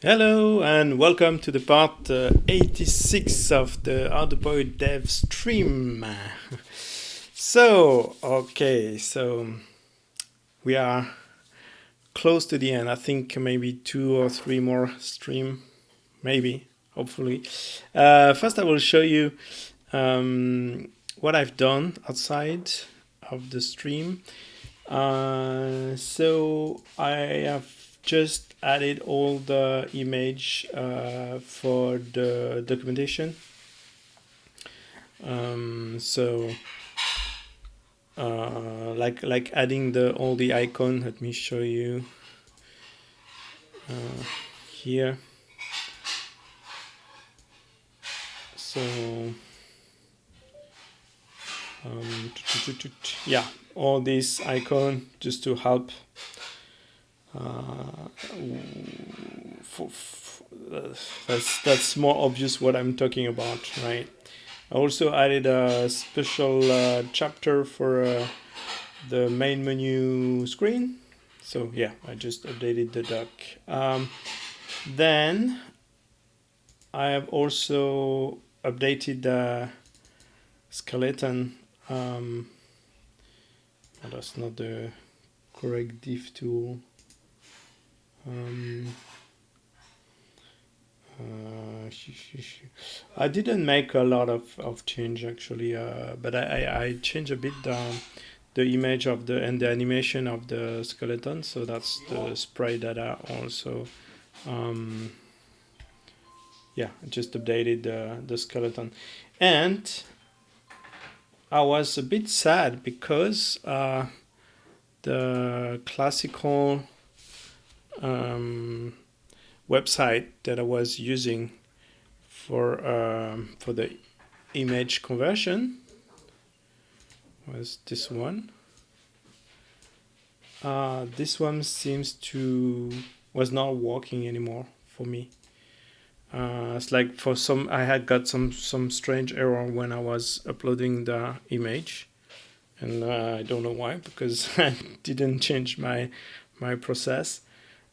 Hello and welcome to the part 86 of the Arduboy dev stream. So we are close to the end. I think maybe 2 or 3 more stream, maybe, hopefully. First I will show you what I've done outside of the stream. So I have just added all the image for the documentation. Like adding all the icon. Let me show you here. So yeah, all these icon just to help. That's more obvious what I'm talking about, right? I also added a special chapter for the main menu screen. So yeah, I just updated the doc. Then I have also updated the skeleton. That's not the correct div tool. I didn't make a lot of change actually, but I changed a bit the image of the and the animation of the skeleton. So that's the sprite that I also yeah, just updated the skeleton. And I was a bit sad because the classical website that I was using for the image conversion was this one. This one seems to was not working anymore for me. It's like for some I had got some strange error when I was uploading the image, and I don't know why, because I didn't change my process.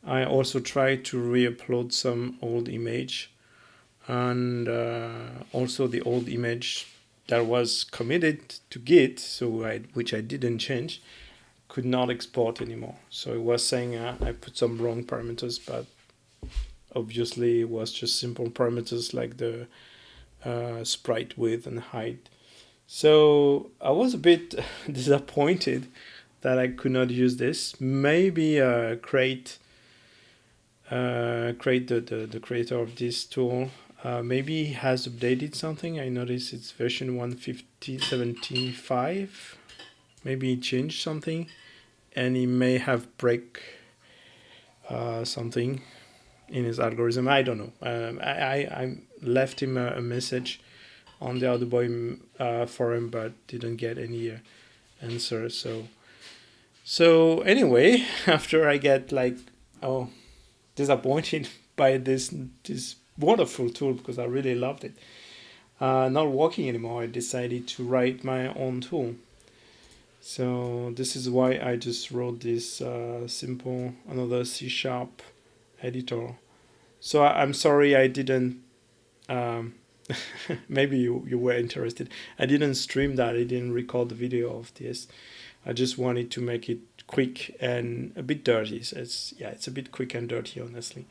I also tried to re-upload some old image, and also the old image that was committed to Git, which I didn't change, could not export anymore. So it was saying I put some wrong parameters, but obviously it was just simple parameters like the sprite width and height. So I was a bit disappointed that I could not use this. Maybe create the creator of this tool. Maybe he has updated something. I noticed it's version 1.17.5. Maybe he changed something, and he may have break something in his algorithm. I don't know. I left him a message on the Arduboy forum, but didn't get any answer. So anyway, after I get disappointed by this wonderful tool, because I really loved it, not working anymore, I decided to write my own tool. So this is why I just wrote this simple another C# editor. So I'm sorry I didn't. Maybe you were interested. I didn't stream that. I didn't record the video of this. I just wanted to make it quick and a bit dirty. So it's a bit quick and dirty, honestly.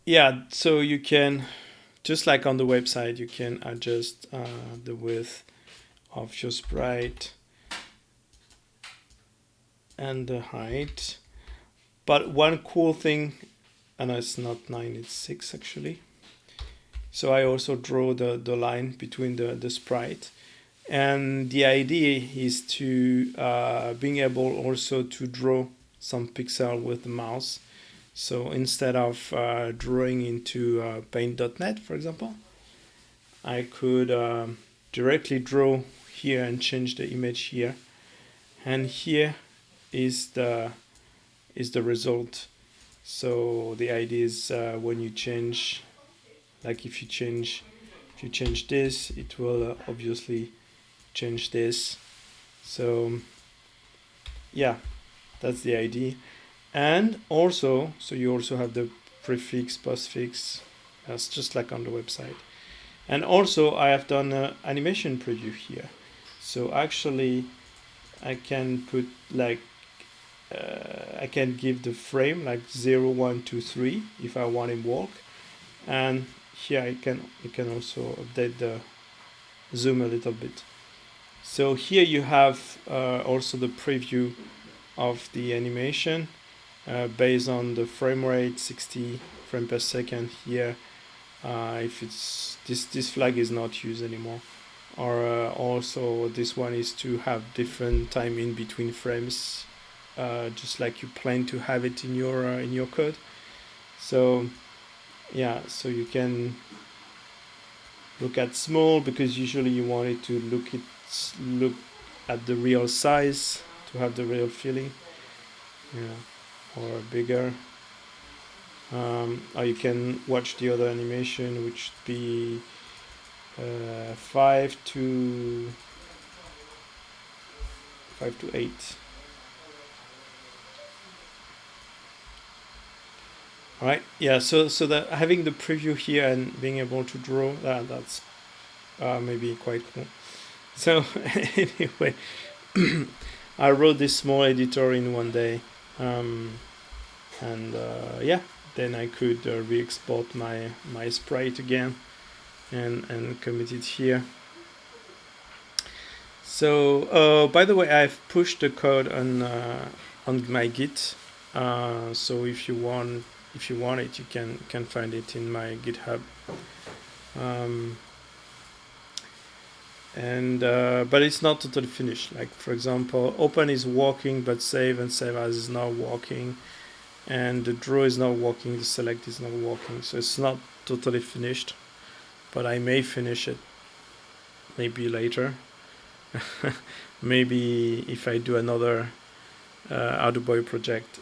Yeah, so you can, just like on the website, you can adjust the width of your sprite and the height. But one cool thing, and it's not 9, it's 6 actually. So I also draw the line between the sprite. And the idea is to being able also to draw some pixel with the mouse. So instead of drawing into paint.net, for example, I could directly draw here and change the image here. And here is the result. So the idea is when you change, like if you change this, it will obviously change this. So yeah, That's the idea. And also, so you also have the prefix, postfix. That's just like on the website. And also, I have done an animation preview here. So actually, I can put like I can give the frame like 0, 1, 2, 3 if I want him walk, and here you can also update the zoom a little bit. So here you have also the preview of the animation based on the frame rate, 60 frame per second here. If it's this flag is not used anymore, or also this one is to have different time in between frames, just like you plan to have it in your code. So yeah, so you can look at small because usually you want it to look at the real size to have the real feeling, yeah, or bigger. Or you can watch the other animation, which would be 5 to 8. All right, yeah. So that having the preview here and being able to draw that's maybe quite cool. So anyway, I wrote this small editor in one day, and yeah, then I could re-export my sprite again and commit it here. So by the way, I've pushed the code on my Git. So if you want it, you can find it in my GitHub. But it's not totally finished. Like for example, open is working, but save and save as is not working, and the draw is not working, the select is not working. So it's not totally finished, but I may finish it maybe later. Maybe if I do another Arduboy project,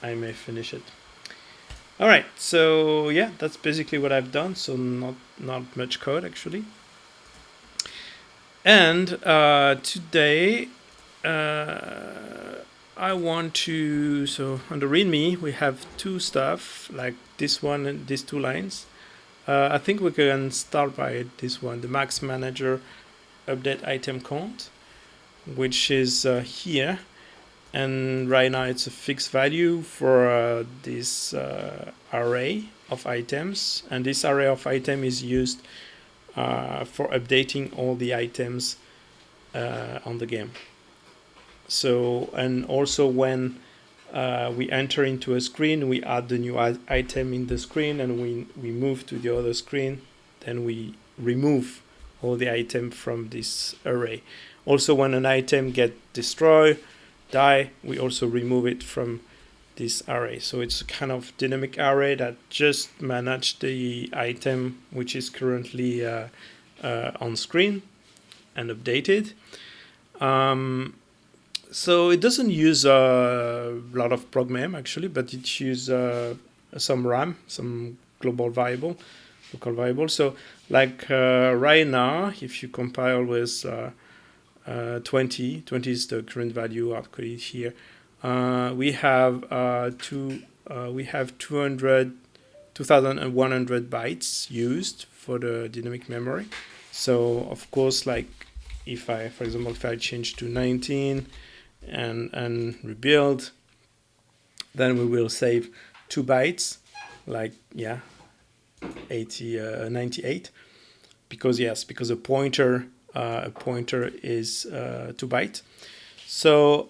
I may finish it. All right, so yeah, that's basically what I've done. So not much code actually. And today I want to, so on the README we have two stuff like this one and these two lines. I think we can start by this one, the GameManager update item count, which is here, and right now it's a fixed value for this array of items, and this array of item is used for updating all the items on the game. So, and also when we enter into a screen, we add the new item in the screen, and we move to the other screen, then we remove all the item from this array. Also, when an item get destroyed, die, we also remove it from this array. So it's a kind of dynamic array that just manage the item which is currently on screen and updated. So it doesn't use a lot of prog_mem actually, but it uses some RAM, some global variable, local variable. So like right now, if you compile with 20 is the current value I've created here. We have 2,100 bytes used for the dynamic memory. So of course, like if I, for example, if I change to 19 and rebuild, then we will save 2 bytes, like 98, because a pointer is 2 bytes. So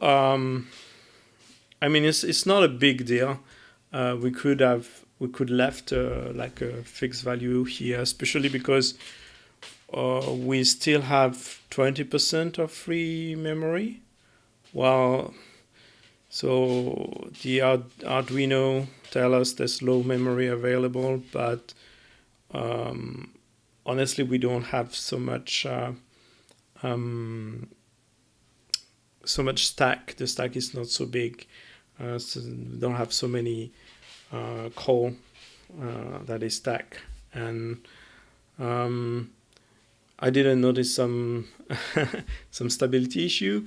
I mean, it's not a big deal. We could left like a fixed value here, especially because we still have 20% of free memory. Well, so the Arduino tell us there's low memory available, but honestly, we don't have so much stack. The stack is not so big, so we don't have so many call that is stack. And I didn't notice some some stability issue.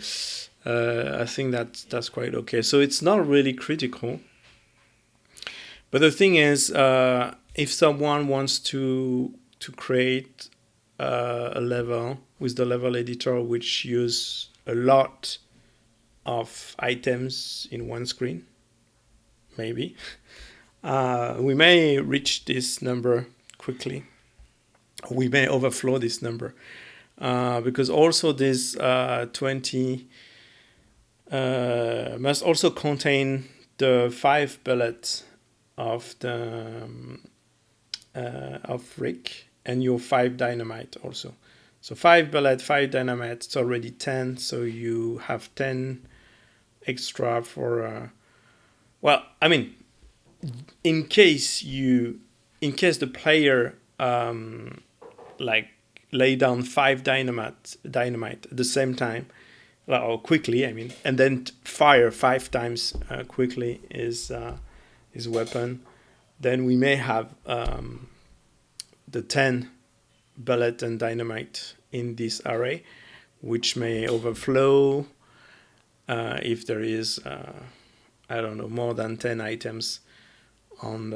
I think that's quite okay. So it's not really critical. But the thing is, if someone wants to create a level with the level editor, which use a lot of items in one screen, maybe we may reach this number quickly. We may overflow this number because also this 20 must also contain the 5 bullets of the of Rick and your 5 dynamite also. So 5 bullet, 5 dynamite, it's already 10. So you have 10 extra for well, I mean, in case the player like lay down 5 dynamite at the same time, or quickly, I mean, and then fire 5 times quickly his weapon, then we may have the 10 bullet and dynamite in this array, which may overflow if there is I don't know, more than 10 items on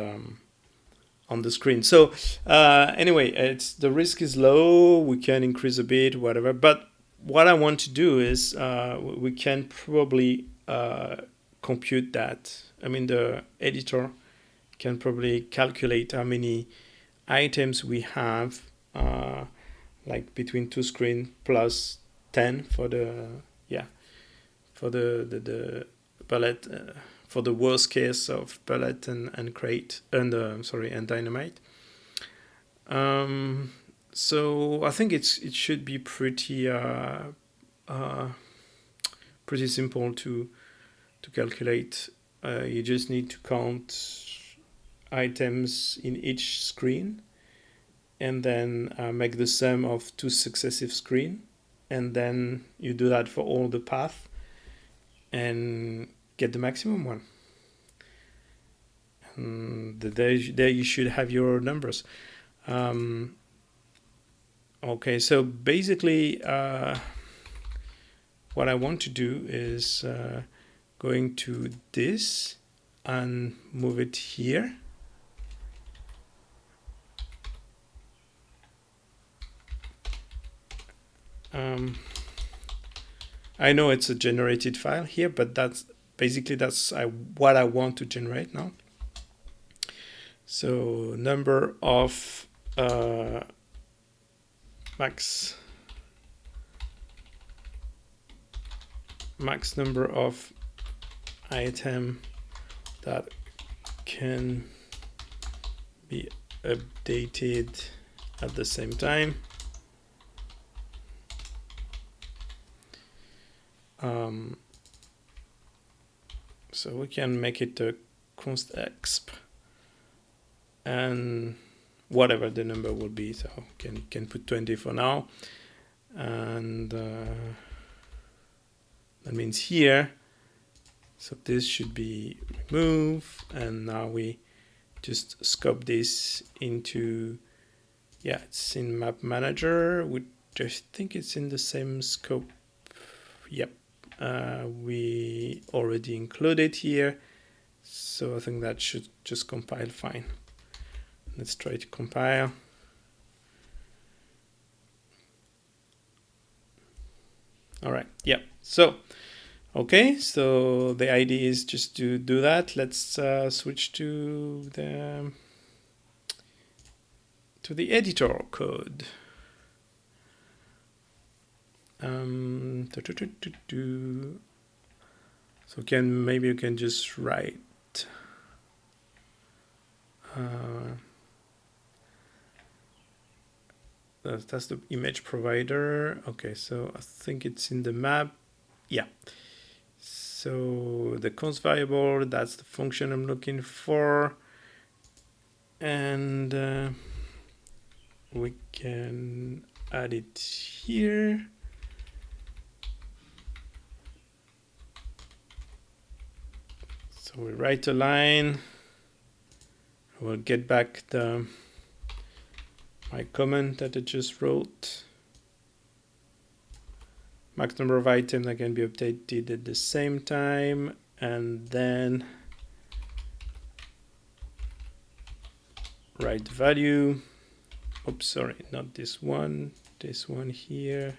the screen. So anyway, the risk is low. We can increase a bit, whatever. But what I want to do is we can probably compute that. I mean, the editor can probably calculate how many items we have, like between 2 screen plus 10 for the bullet, for the worst case of bullet and crate and and dynamite. So I think it should be pretty simple to calculate. You just need to count items in each screen and then make the sum of 2 successive screens, and then you do that for all the path and get the maximum one. And there you should have your numbers. Okay, so basically what I want to do is going to this and move it here. I know it's a generated file here, but that's what I want to generate now. So number of max number of item that can be updated at the same time. So we can make it a const exp and whatever the number will be. So can put 20 for now, and that means here. So this should be removed, and now we just scope this into, it's in Map Manager, which I think it's in the same scope. Yep. We already included here, so I think that should just compile fine. Let's try to compile. All right, so okay, so the idea is just to do that. Let's switch to the editor code. So maybe you can just write that's the image provider. Okay, so I think it's in the map. So the const variable, that's the function I'm looking for, and we can add it here. So we write a line. We'll get back my comment that I just wrote. max number of items that can be updated at the same time, and then write the value. Oops, sorry, not this one here.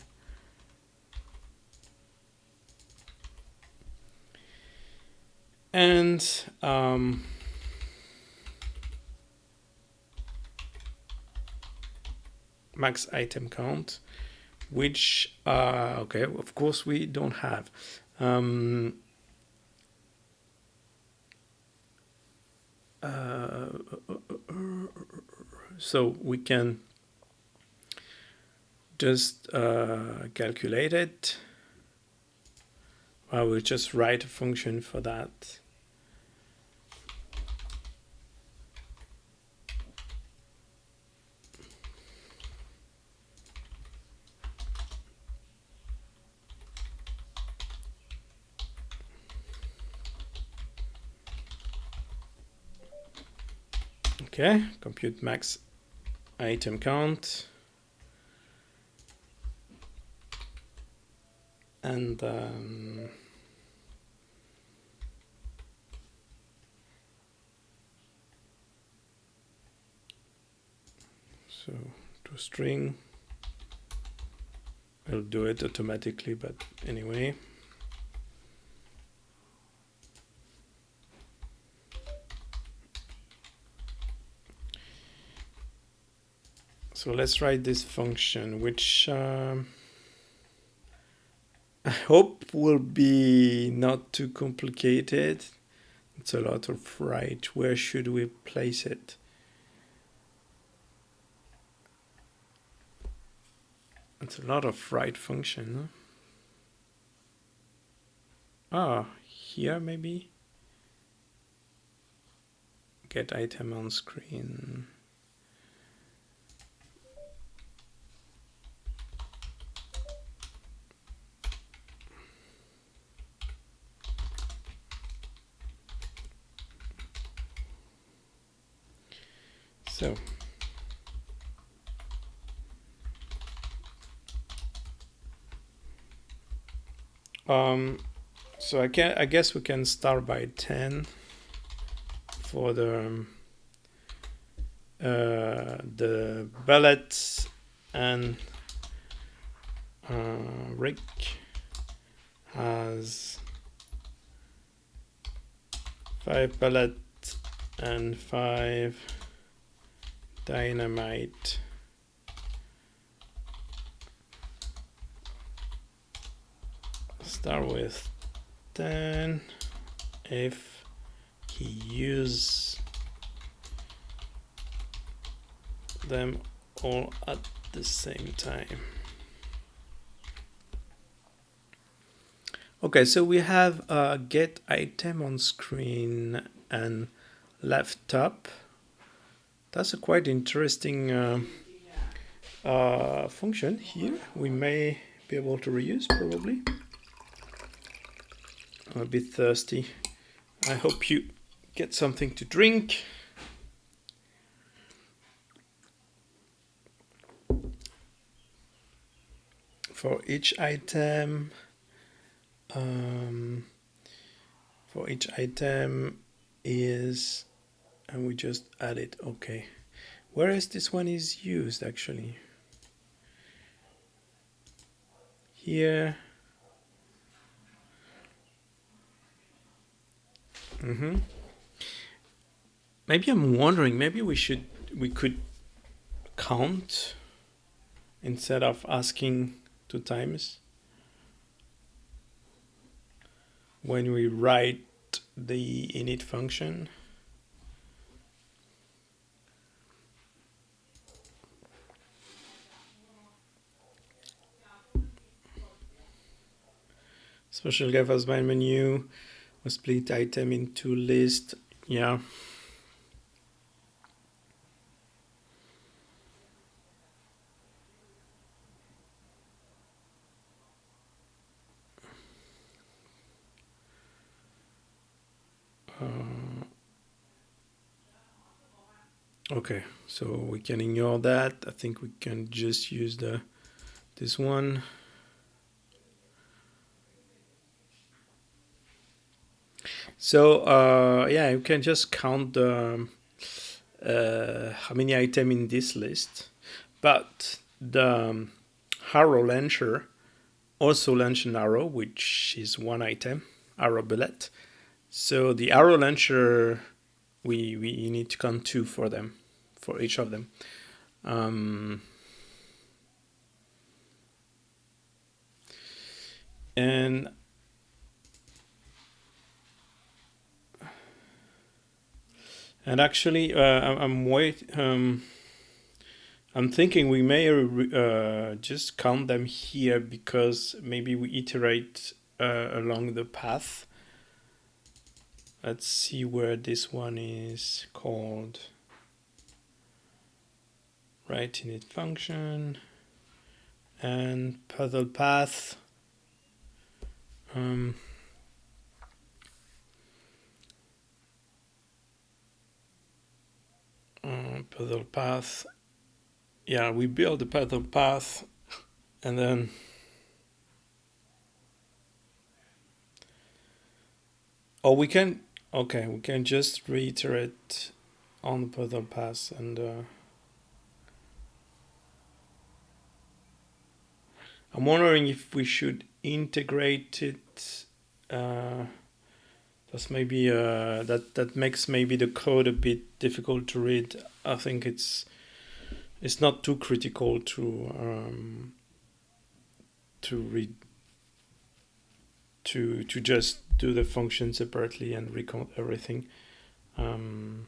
And max item count, which okay, of course we don't have. So we can just calculate it. I will just write a function for that. Okay, compute max item count. And so to string, I'll do it automatically, but anyway. So let's write this function, which I hope will be not too complicated. It's a lot of write. Where should we place it? It's a lot of write function. Huh? Here maybe? Get item on screen. So so I guess we can start by 10 for the bullets, and Rick has 5 bullets and 5 dynamite. Start with 10 if he uses them all at the same time. Okay, so we have get item on screen and left top. That's a quite interesting function here. We may be able to reuse probably. I'm a bit thirsty. I hope you get something to drink. For each item, is, and we just add it. Okay, whereas this one is used actually here. Maybe I'm wondering, maybe we could count instead of asking 2 times when we write the init function. Special guide as main menu, we split item into list. Yeah. Okay, so we can ignore that. I think we can just use this one. So yeah, you can just count the how many items in this list, but the arrow launcher also launch an arrow, which is one item, arrow bullet. So the arrow launcher, we need to count two for them, for each of them. And actually, I'm thinking we may just count them here because maybe we iterate along the path. Let's see where this one is called. Right init function and puzzle path. Puzzle path. Yeah, we build the puzzle path and then we can just reiterate on the puzzle path and I'm wondering if we should integrate it. That's maybe that makes maybe the code a bit difficult to read. I think it's not too critical to read to just do the function separately and recount everything. So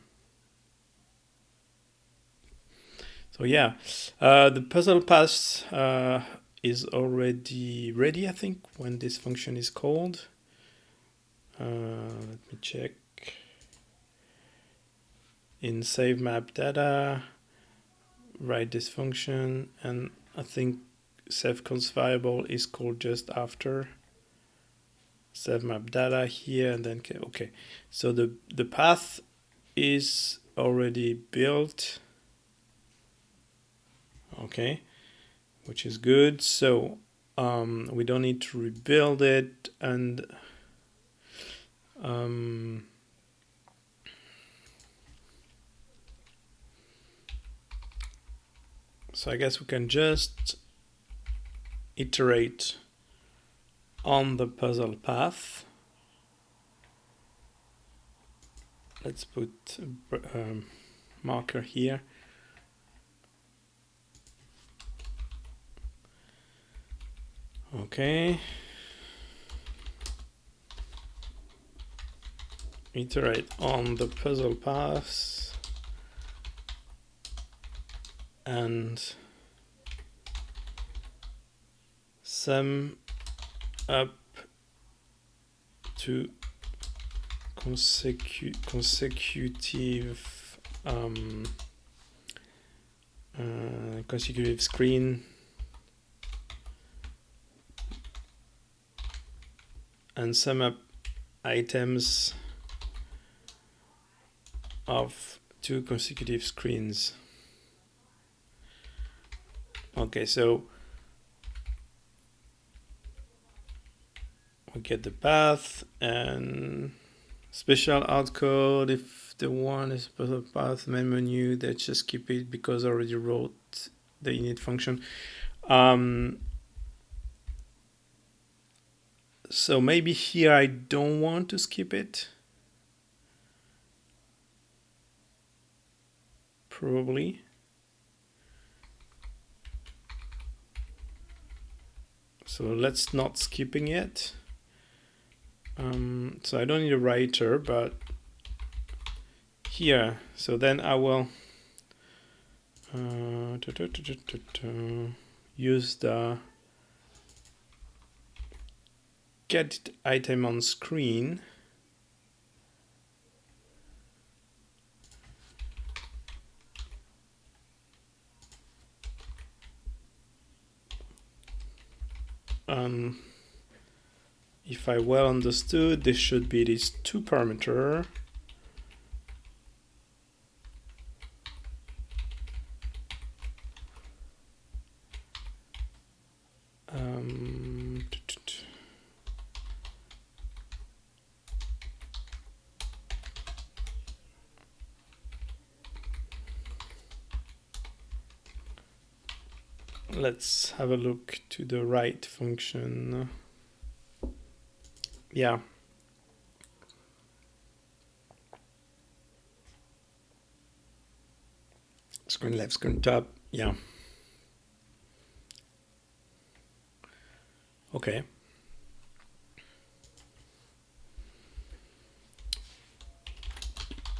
yeah, the puzzle path is already ready, I think, when this function is called. Let me check. In save map data, write this function, and I think save const variable is called just after save map data here, and then okay. So the path is already built. Okay, which is good. So we don't need to rebuild it, and so I guess we can just iterate on the puzzle path. Let's put a marker here. Okay. Iterate on the puzzle path and sum up to consecutive consecutive screen and sum up items of two consecutive screens. Okay, so we get the path and special outcode. If the one is puzzle path main menu, let's just keep it because I already wrote the init function. So maybe here I don't want to skip it. Probably. So let's not skipping it. So I don't need a writer, but here. So then I will use the get item on screen. If I well understood, this should be this 2 parameter. let's have a look to the right function. Yeah. Screen left, screen top. Yeah. Okay.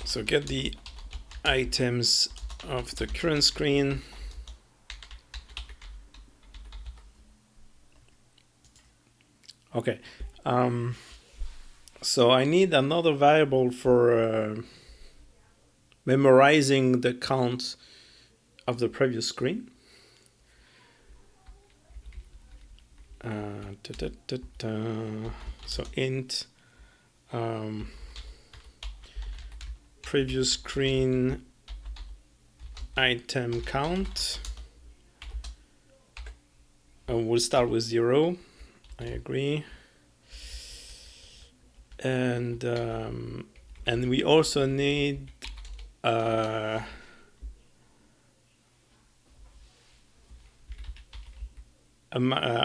So get the items of the current screen. Okay. So I need another variable for memorizing the count of the previous screen. So int previous screen item count. We'll start with 0. I agree. And we also need I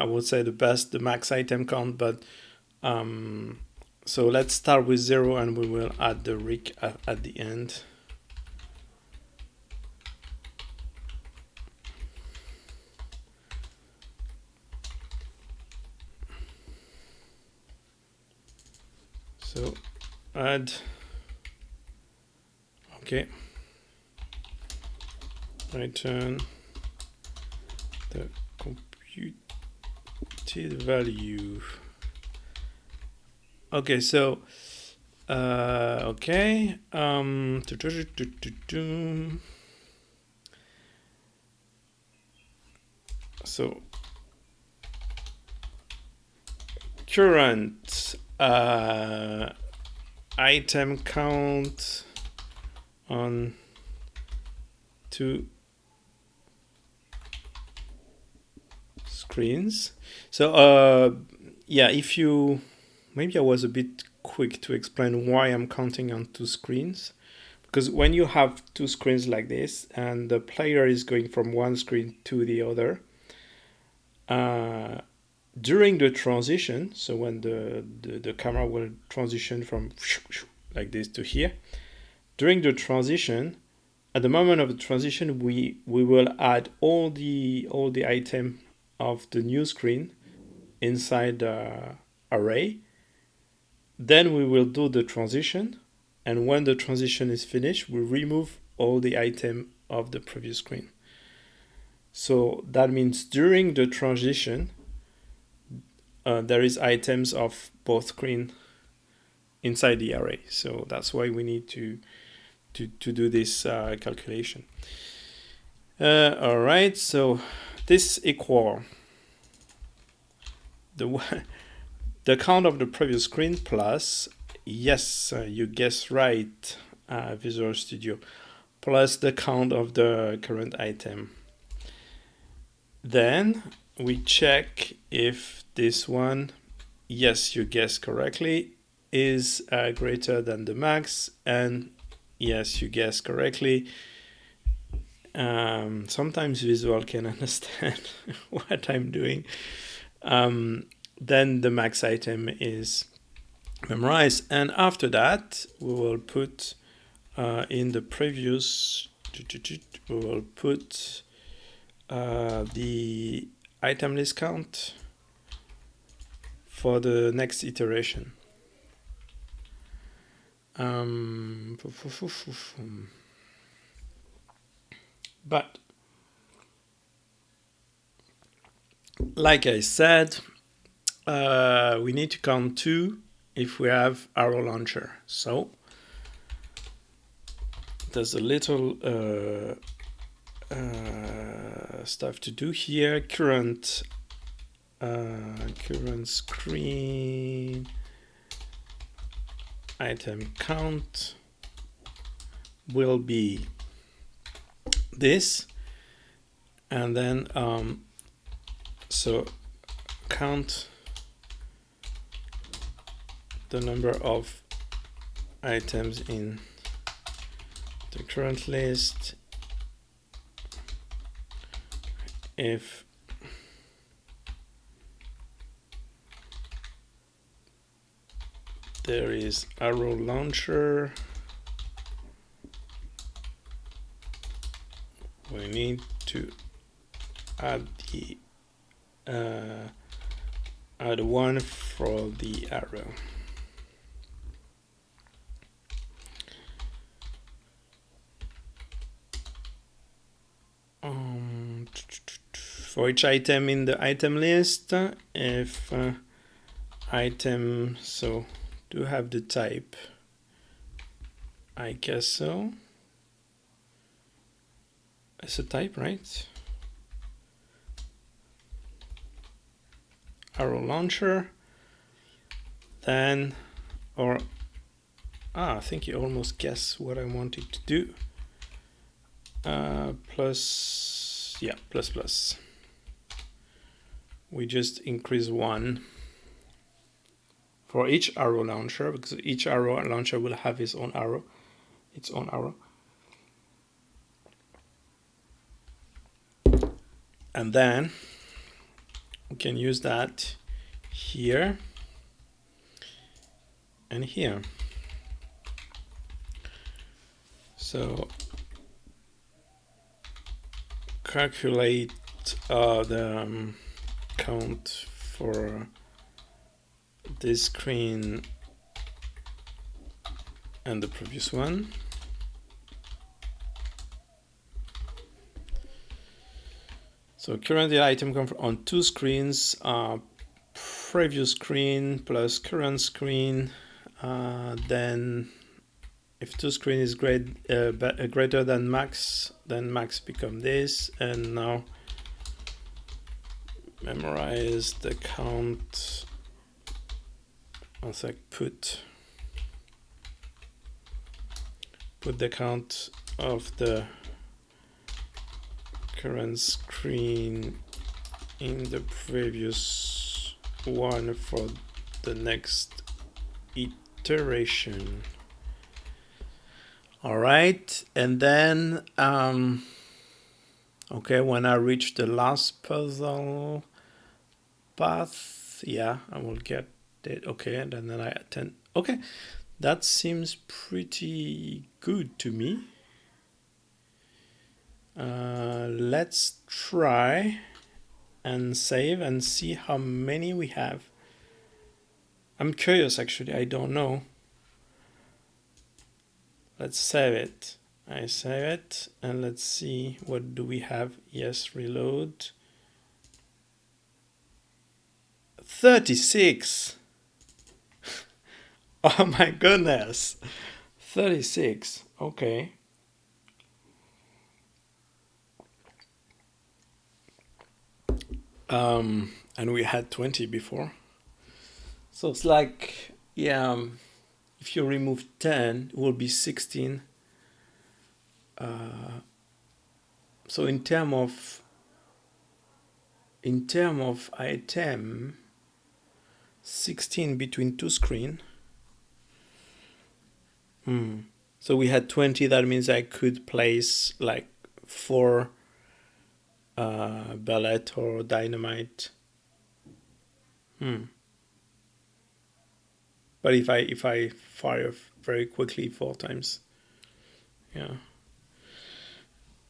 would say the max item count, but so let's start with 0 and we will add the rig at the end. So add, okay, return the computed value. Okay, so okay, so current item count on 2 screens. So yeah, if you, maybe I was a bit quick to explain why I'm counting on 2 screens, because when you have 2 screens like this and the player is going from one screen to the other, during the transition, so when the camera will transition from like this to here, during the transition, at the moment of the transition, we will add all the item of the new screen inside the array. Then we will do the transition, and when the transition is finished, we remove all the item of the previous screen. So that means during the transition, there is items of both screen inside the array. So that's why we need to do this calculation. All right, so this equal the count of the previous screen plus, yes, you guessed right, Visual Studio, plus the count of the current item. Then we check if this one, yes, you guessed correctly, is greater than the max, and yes, you guessed correctly. Sometimes Visual can understand what I'm doing. Then the max item is memorized, and after that we will put in the previous, we will put the item list count for the next iteration. But like I said, we need to count 2 if we have arrow launcher. So there's a little stuff to do here. Current screen item count will be this, and then so count the number of items in the current list if there is arrow launcher. We need to add the add one for the arrow. For each item in the item list, if item, so do have the type, I guess so. It's a type, right? Arrow launcher, then, or, I think you almost guess what I wanted to do. Plus, yeah, plus. We just increase one for each arrow launcher, because each arrow launcher will have its own arrow. And then we can use that here and here. So calculate the count for this screen and the previous one. So currently item comes on two screens, previous screen plus current screen. Then if two screen is greater than max, then max become this. And now memorize the count. Also put the count of the current screen in the previous one for the next iteration. All right, and then okay, when I reach the last puzzle path, yeah, I will get it. Okay, and then I attend. Okay, that seems pretty good to me. Let's try and save and see how many we have. I'm curious, actually. I don't know. Let's save it. I save it and let's see, what do we have? Yes, reload. 36. Oh my goodness. 36. Okay. And we had 20 before. So it's like, yeah, if you remove 10, it will be 16. So in term of item, 16 between two screen. So we had 20. That means I could place like 4 bullet or dynamite. But if I fire very quickly 4 times, yeah.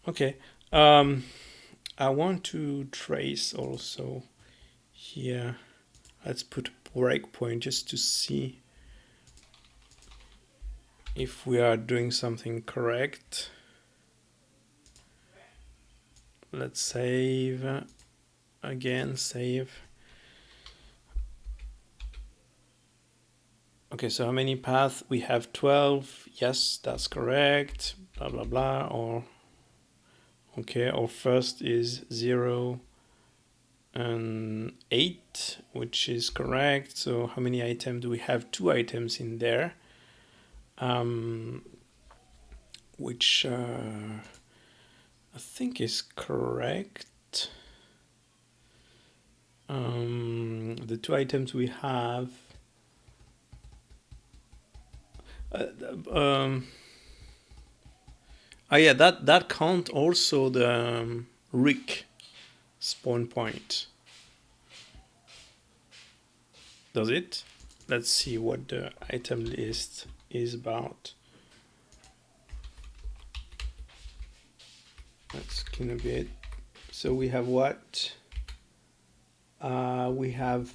Okay. I want to trace also here. Let's put a breakpoint just to see if we are doing something correct. Let's save again, save. Okay, so how many paths? We have 12. Yes, that's correct. Blah, blah, blah. Or, okay, our first is 0 and 8, which is correct. So how many items do we have? 2 items in there, which I think is correct. The 2 items we have, yeah, that count also the Rick spawn point. Does it? let's see what the item list is about. Let's clean a bit. So we have what? We have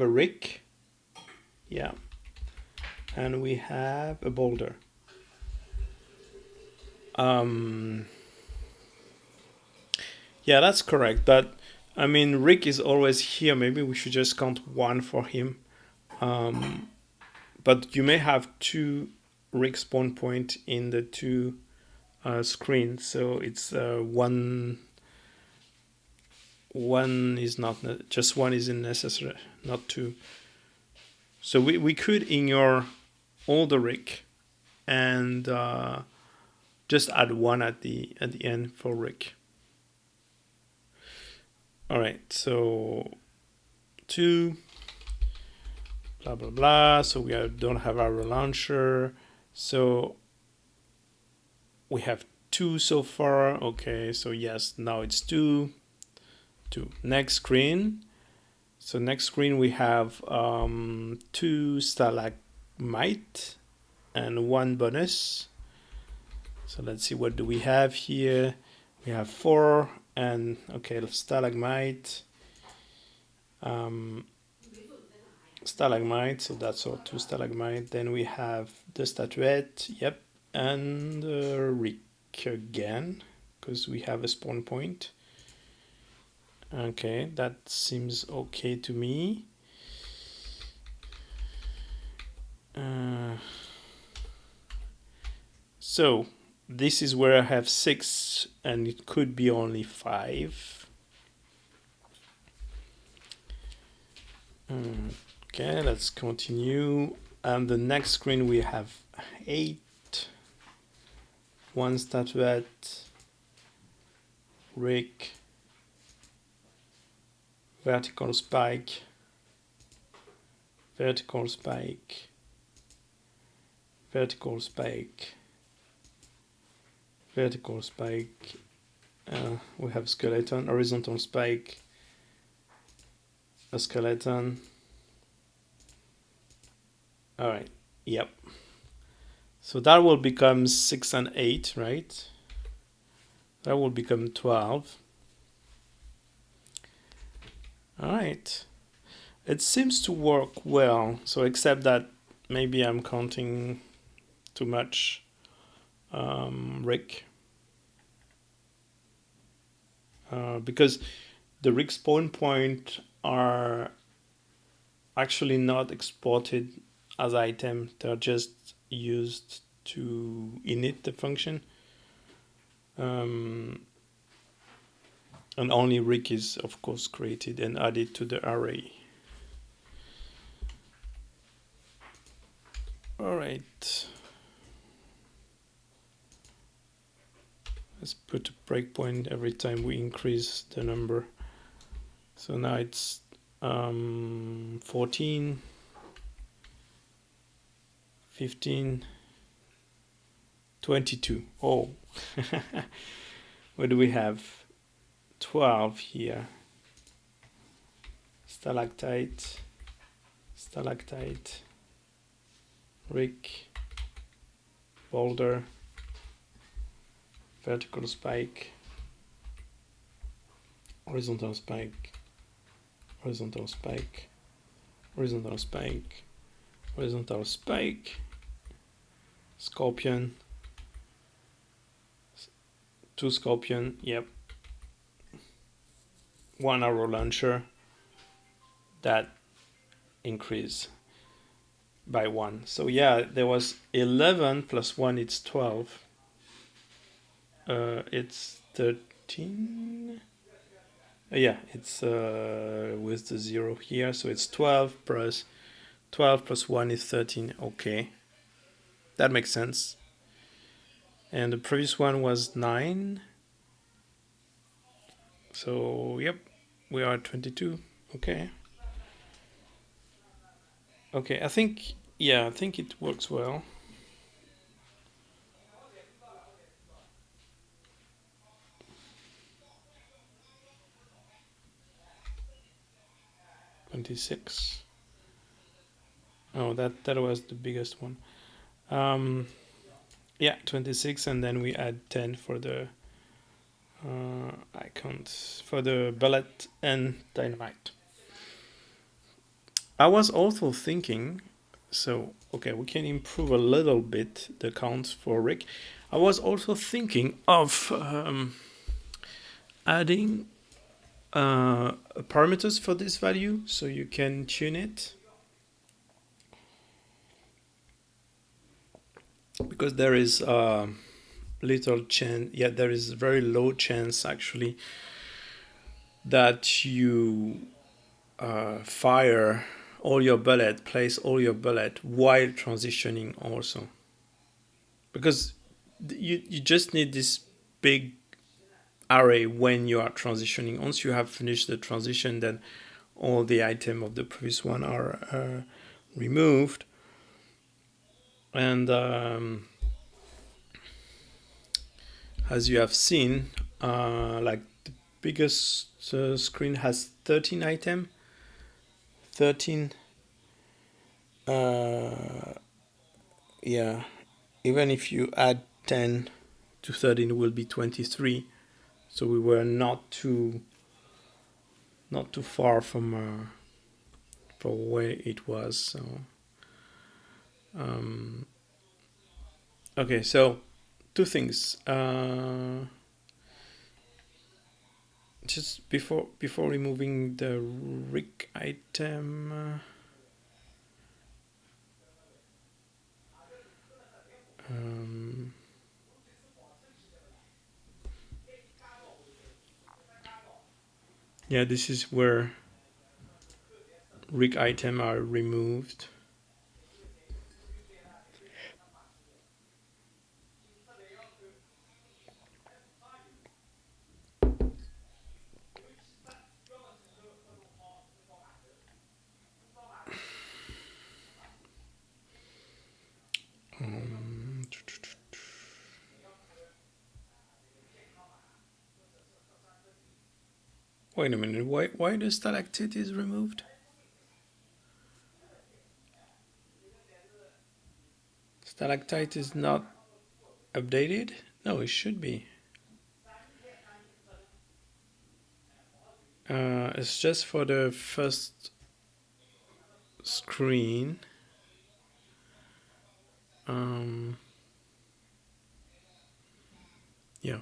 a rick, yeah, and we have a boulder. Yeah, that's correct. But I mean, Rick is always here. Maybe we should just count one for him. But you may have two Rick spawn point in the two screens, so it's one is not just one isn't necessary, not two. So we could ignore all the Rick and just add one at the end for Rick. All right, so two, blah blah blah. So we don't have our launcher. So we have two so far. Okay, so yes, now it's two. Next screen. So next screen we have two stalagmite and one bonus. So let's see, what do we have here? We have four and okay, stalagmite. Stalagmite, so that's our two stalagmite. Then we have the statuette, yep, and Rick again, because we have a spawn point. Okay, that seems okay to me. So this is where I have 6 and it could be only 5. Okay, let's continue. And the next screen we have 8, 1 statuette, Rick, vertical spike, vertical spike, vertical spike, vertical spike. We have skeleton, horizontal spike, a skeleton. All right, yep. So that will become 6 and 8, right? That will become 12. All right. It seems to work well. So except that maybe I'm counting too much Rick. Because the Rick spawn point are actually not exported as item. They're just used to init the function. And only Rick is, of course, created and added to the array. All right. Let's put a breakpoint every time we increase the number. So now it's 14, 15, 22. Oh, what do we have? 12 here. Stalactite, stalactite, Rick, boulder, vertical spike, horizontal spike, horizontal spike, horizontal spike, horizontal spike, scorpion, 2 scorpion, yep, 1 arrow launcher, that increase by 1. So yeah, there was 11 plus 1, it's 12. It's 13. Yeah, it's with the 0 here, so it's 12 plus 1 is 13. Okay, that makes sense. And the previous one was 9. So yep, we are at 22. Okay. Okay, I think it works well. 26. Oh, that was the biggest one. Yeah, 26, and then we add 10 for the icons for the bullet and dynamite. I was also thinking, so okay, we can improve a little bit the counts for Rick. I was also thinking of adding parameters for this value, so you can tune it, because there is little chance, yeah, there is very low chance actually that you fire all your bullet, place all your bullet while transitioning also, because you just need this big array when you are transitioning. Once you have finished the transition, then all the items of the previous one are removed, and as you have seen, like the biggest screen has 13 items. 13 yeah, even if you add 10 to 13, it will be 23. So we were not too far from where it was. So okay, so two things. Just before removing the rig item. Yeah, this is where rig item are removed. Wait a minute, why the stalactite is removed? Stalactite is not updated? No, it should be. It's just for the first screen. Yeah.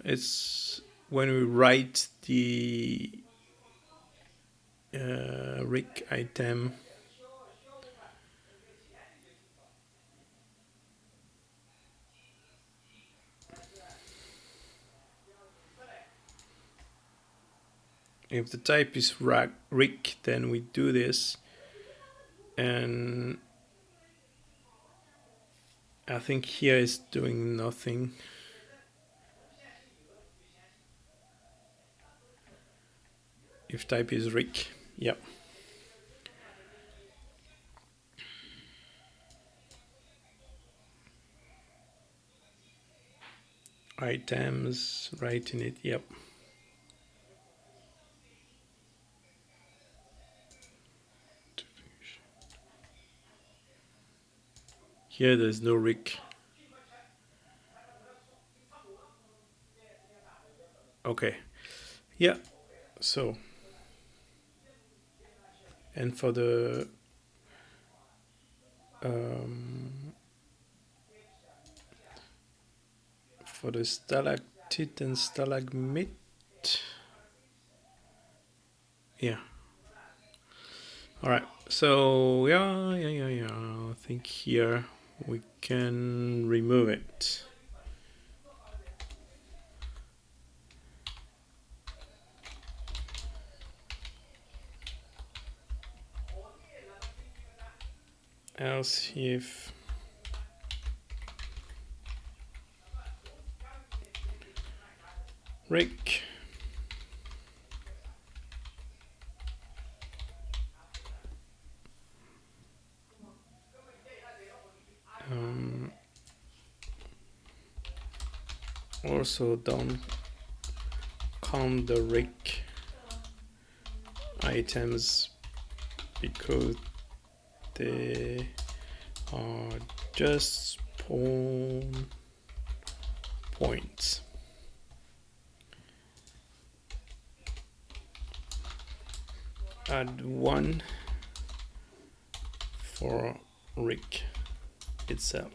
It's when we write the rig item. If the type is rig, then we do this, and I think here is doing nothing. If type is rig, yep. Items, right in it, yep. Here there's no rig. Okay, yeah, so, and for the stalactite and stalagmite, yeah. All right, so yeah, I think here we can remove it. Else if rig also don't count the rig items because they are just spawn points. Add 1 for rig itself.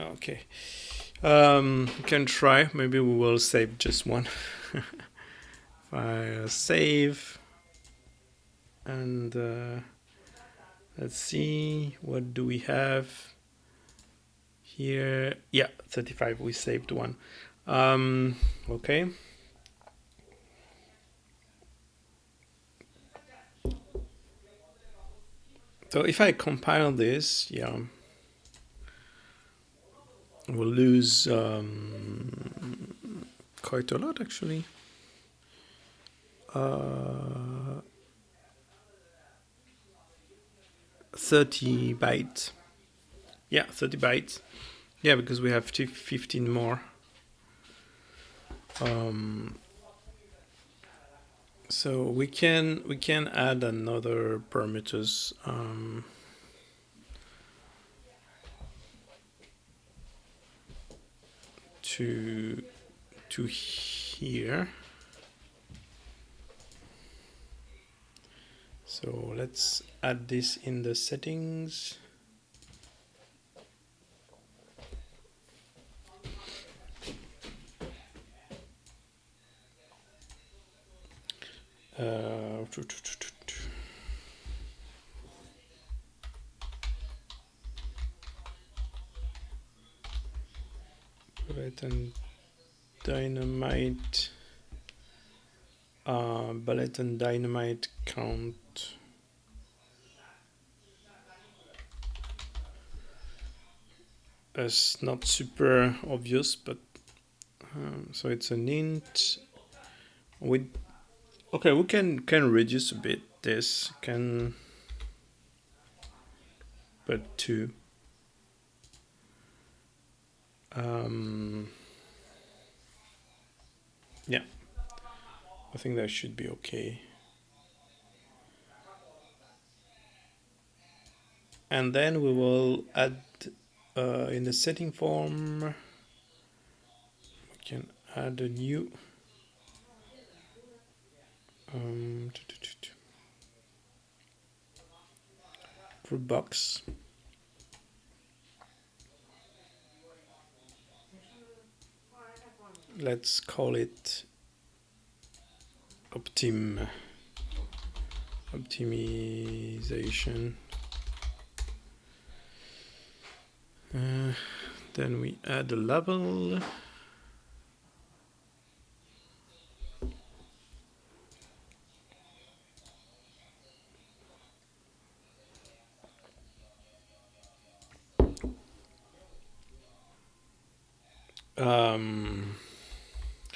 Okay, we can try. Maybe we will save just one. If I save and let's see, what do we have here? Yeah, 35. We saved one. Okay. So if I compile this, yeah, we'll lose quite a lot actually. 30 bytes. Yeah, 30 bytes. Yeah, because we have 15 more. So we can add another parameters to here. So let's add this in the settings. Bullet and dynamite. Bullet and dynamite count. It's not super obvious, but so it's an int. Okay, we can reduce a bit this, can put 2. Yeah, I think that should be okay. And then we will add in the setting form, we can add a new group box. Let's call it optimization. Then we add a label.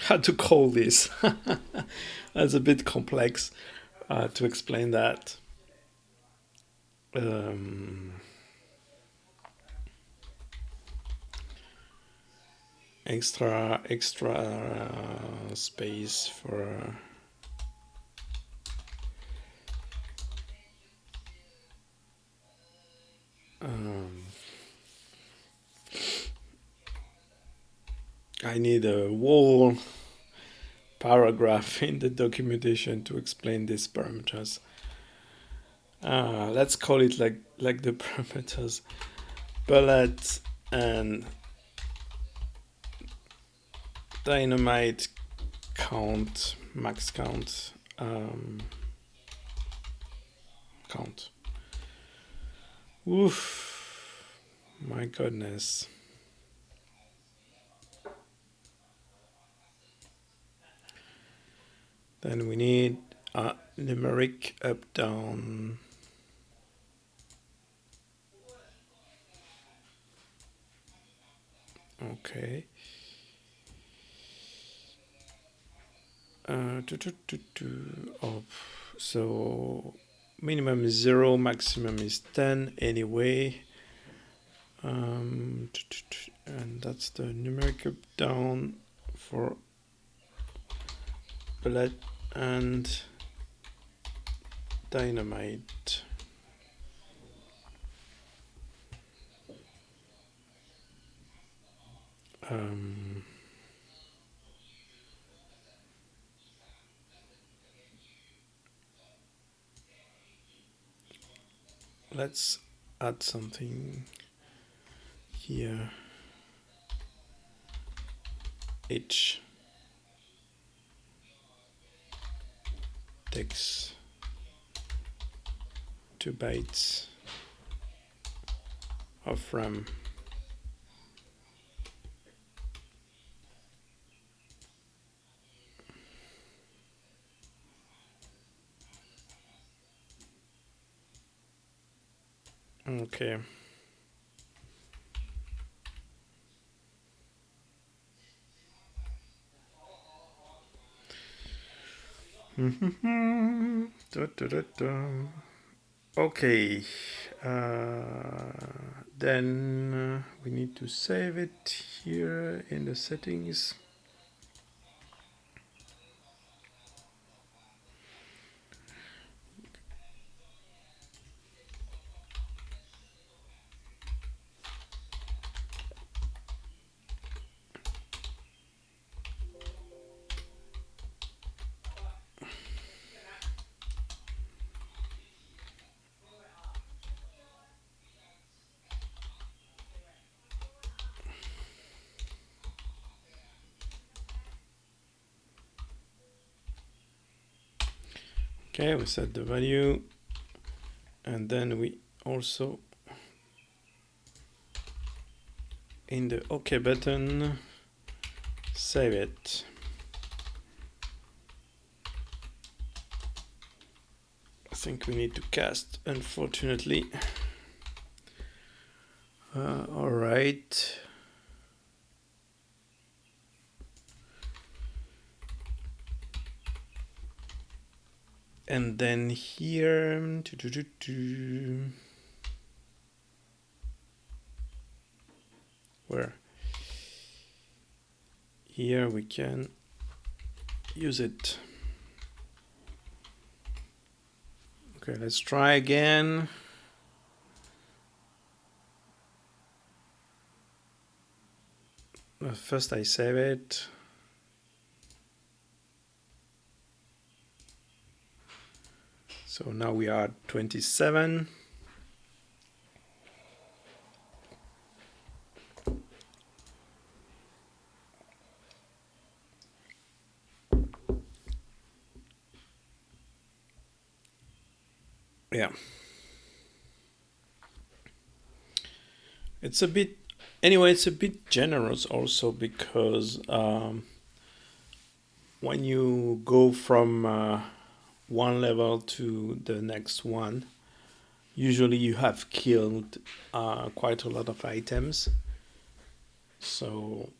How to call this? That's a bit complex to explain that. Extra space for I need a whole paragraph in the documentation to explain these parameters. Let's call it like the parameters bullet and dynamite count, max count, count. Oof, my goodness. Then we need a numeric up down. Okay. So minimum is 0, maximum is 10 anyway. And that's the numeric up down for bullet and dynamite. Let's add something here. H takes 2 bytes of RAM. Okay. Okay. Then we need to save it here in the settings. Okay, we set the value, and then we also in the OK button save it. I think we need to cast, unfortunately. All right. And then here, where here we can use it. Okay, let's try again. First I save it. So now we are at 27. Yeah. It's a bit, anyway, it's a bit generous also because when you go from one level to the next one, usually you have killed quite a lot of items. So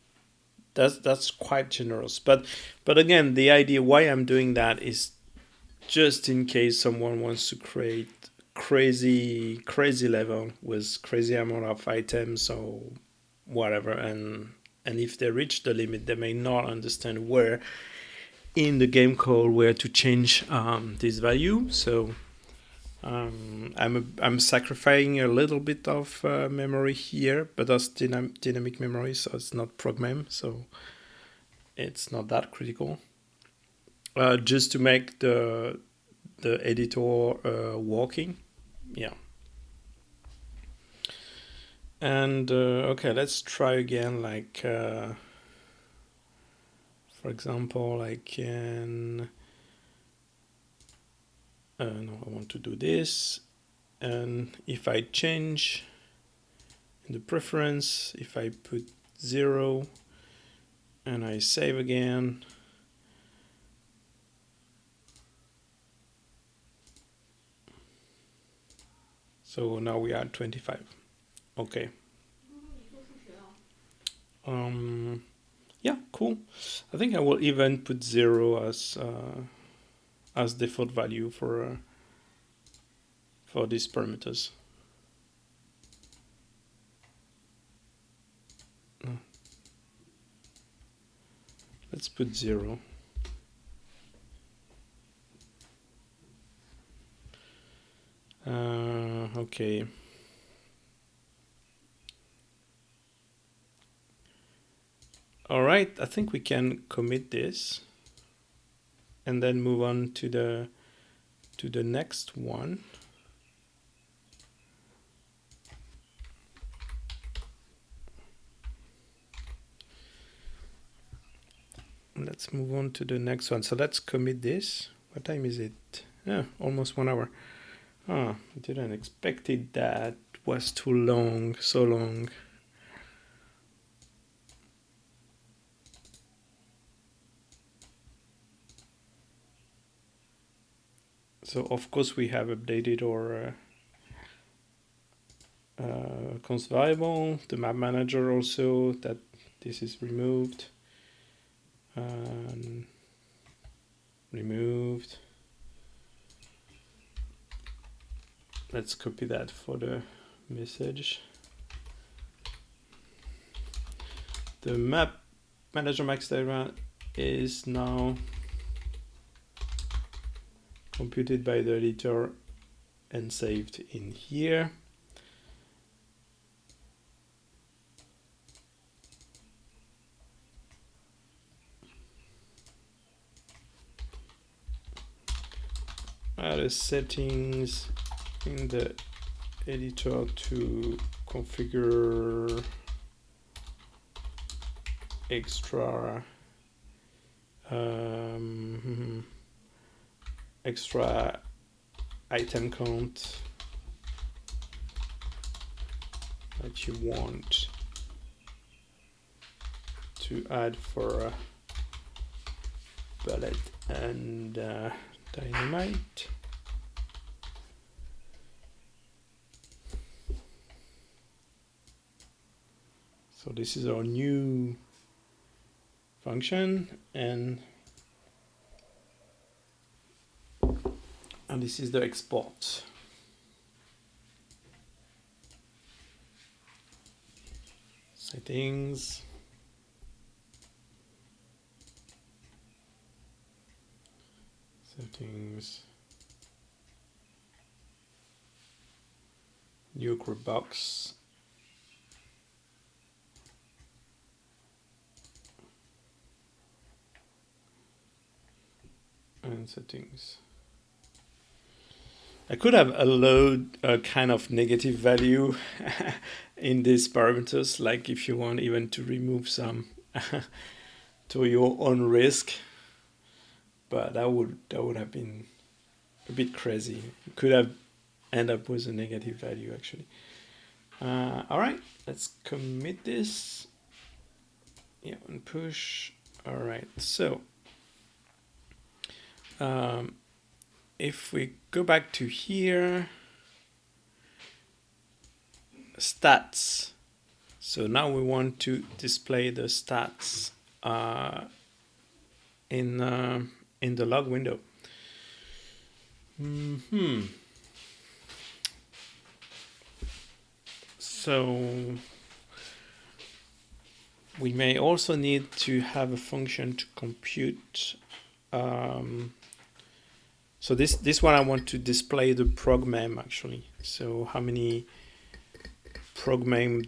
that's quite generous. But again, the idea why I'm doing that is just in case someone wants to create crazy level with crazy amount of items or whatever, and if they reach the limit, they may not understand where in the game code where to change this value. So I'm sacrificing a little bit of memory here, but that's dynamic memory, so it's not program, so it's not that critical. Just to make the editor working, yeah. And okay, let's try again. Like for example, I can. No, I want to do this, and if I change in the preference, if I put 0 and I save again, so now we are at 25. Okay. Yeah, cool. I think I will even put 0 as default value for these parameters. Let's put 0. Okay. All right, I think we can commit this and then move on to the next one. Let's move on to the next one. So let's commit this. What time is it? Yeah, almost 1 hour. I didn't expect it that was too long, so long. So of course we have updated our const variable, the map manager also, that this is removed. Removed. Let's copy that for the message. The map manager max diagram is now computed by the editor and saved in here. The settings in the editor to configure extra extra item count that you want to add for bullet and dynamite. So this is our new function, and this is the export. Settings. Settings. New group box. And settings. I could have allowed a kind of negative value in these parameters, like if you want even to remove some to your own risk, but that would have been a bit crazy. You could have end up with a negative value actually. All right, let's commit this. Yeah, and push. All right, so if we go back to here, stats. So now we want to display the stats in the log window. So we may also need to have a function to compute. So this one I want to display the progmem actually. So how many progmem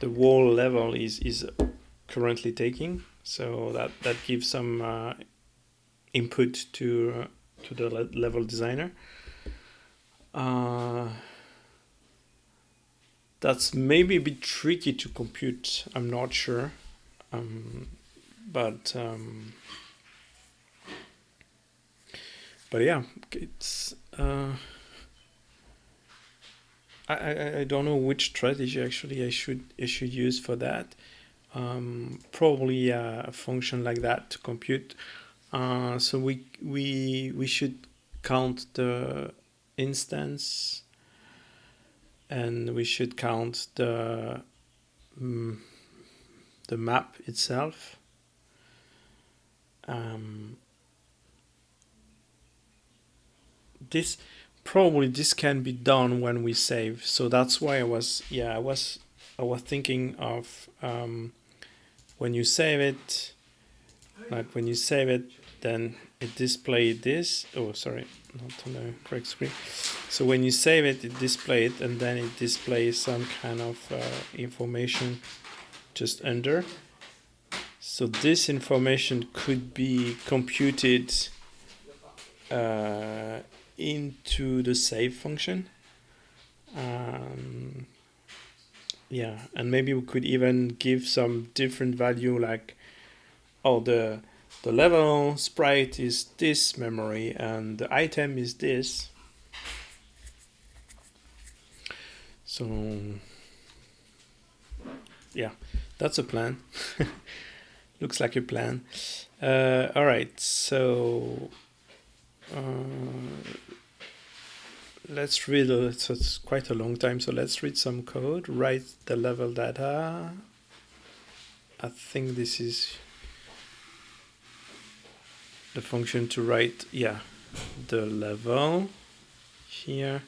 the wall level is currently taking. So that gives some input to the level designer. That's maybe a bit tricky to compute. I'm not sure, but yeah, it's. I don't know which strategy actually I should use for that. Probably a function like that to compute. So we should count the instance, and we should count the the map itself. This can be done when we save. So that's why I was thinking of when you save it, then it displays this. Oh, sorry, not on the correct screen. So when you save it, it displays it, and then it displays some kind of information just under. So this information could be computed into the save function. Yeah, and maybe we could even give some different value, like, oh, the level sprite is this memory and the item is this. So yeah, that's a plan. Looks like a plan. All right, so let's read. So it's quite a long time, so let's read some code. Write the level data. I think this is the function to write, yeah, the level here.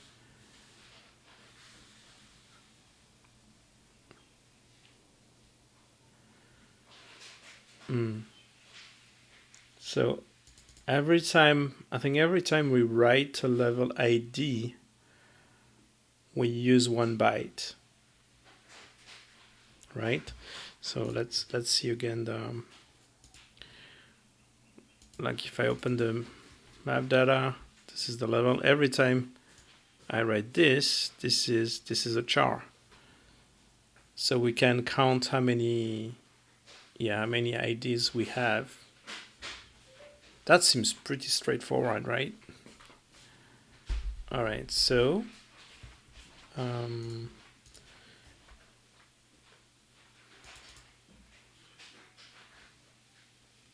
So every time we write a level ID, we use 1 byte, right? So let's see again the, like, if I open the map data, this is the level. Every time I write this is a char. So we can count how many IDs we have. That seems pretty straightforward, right? All right, so I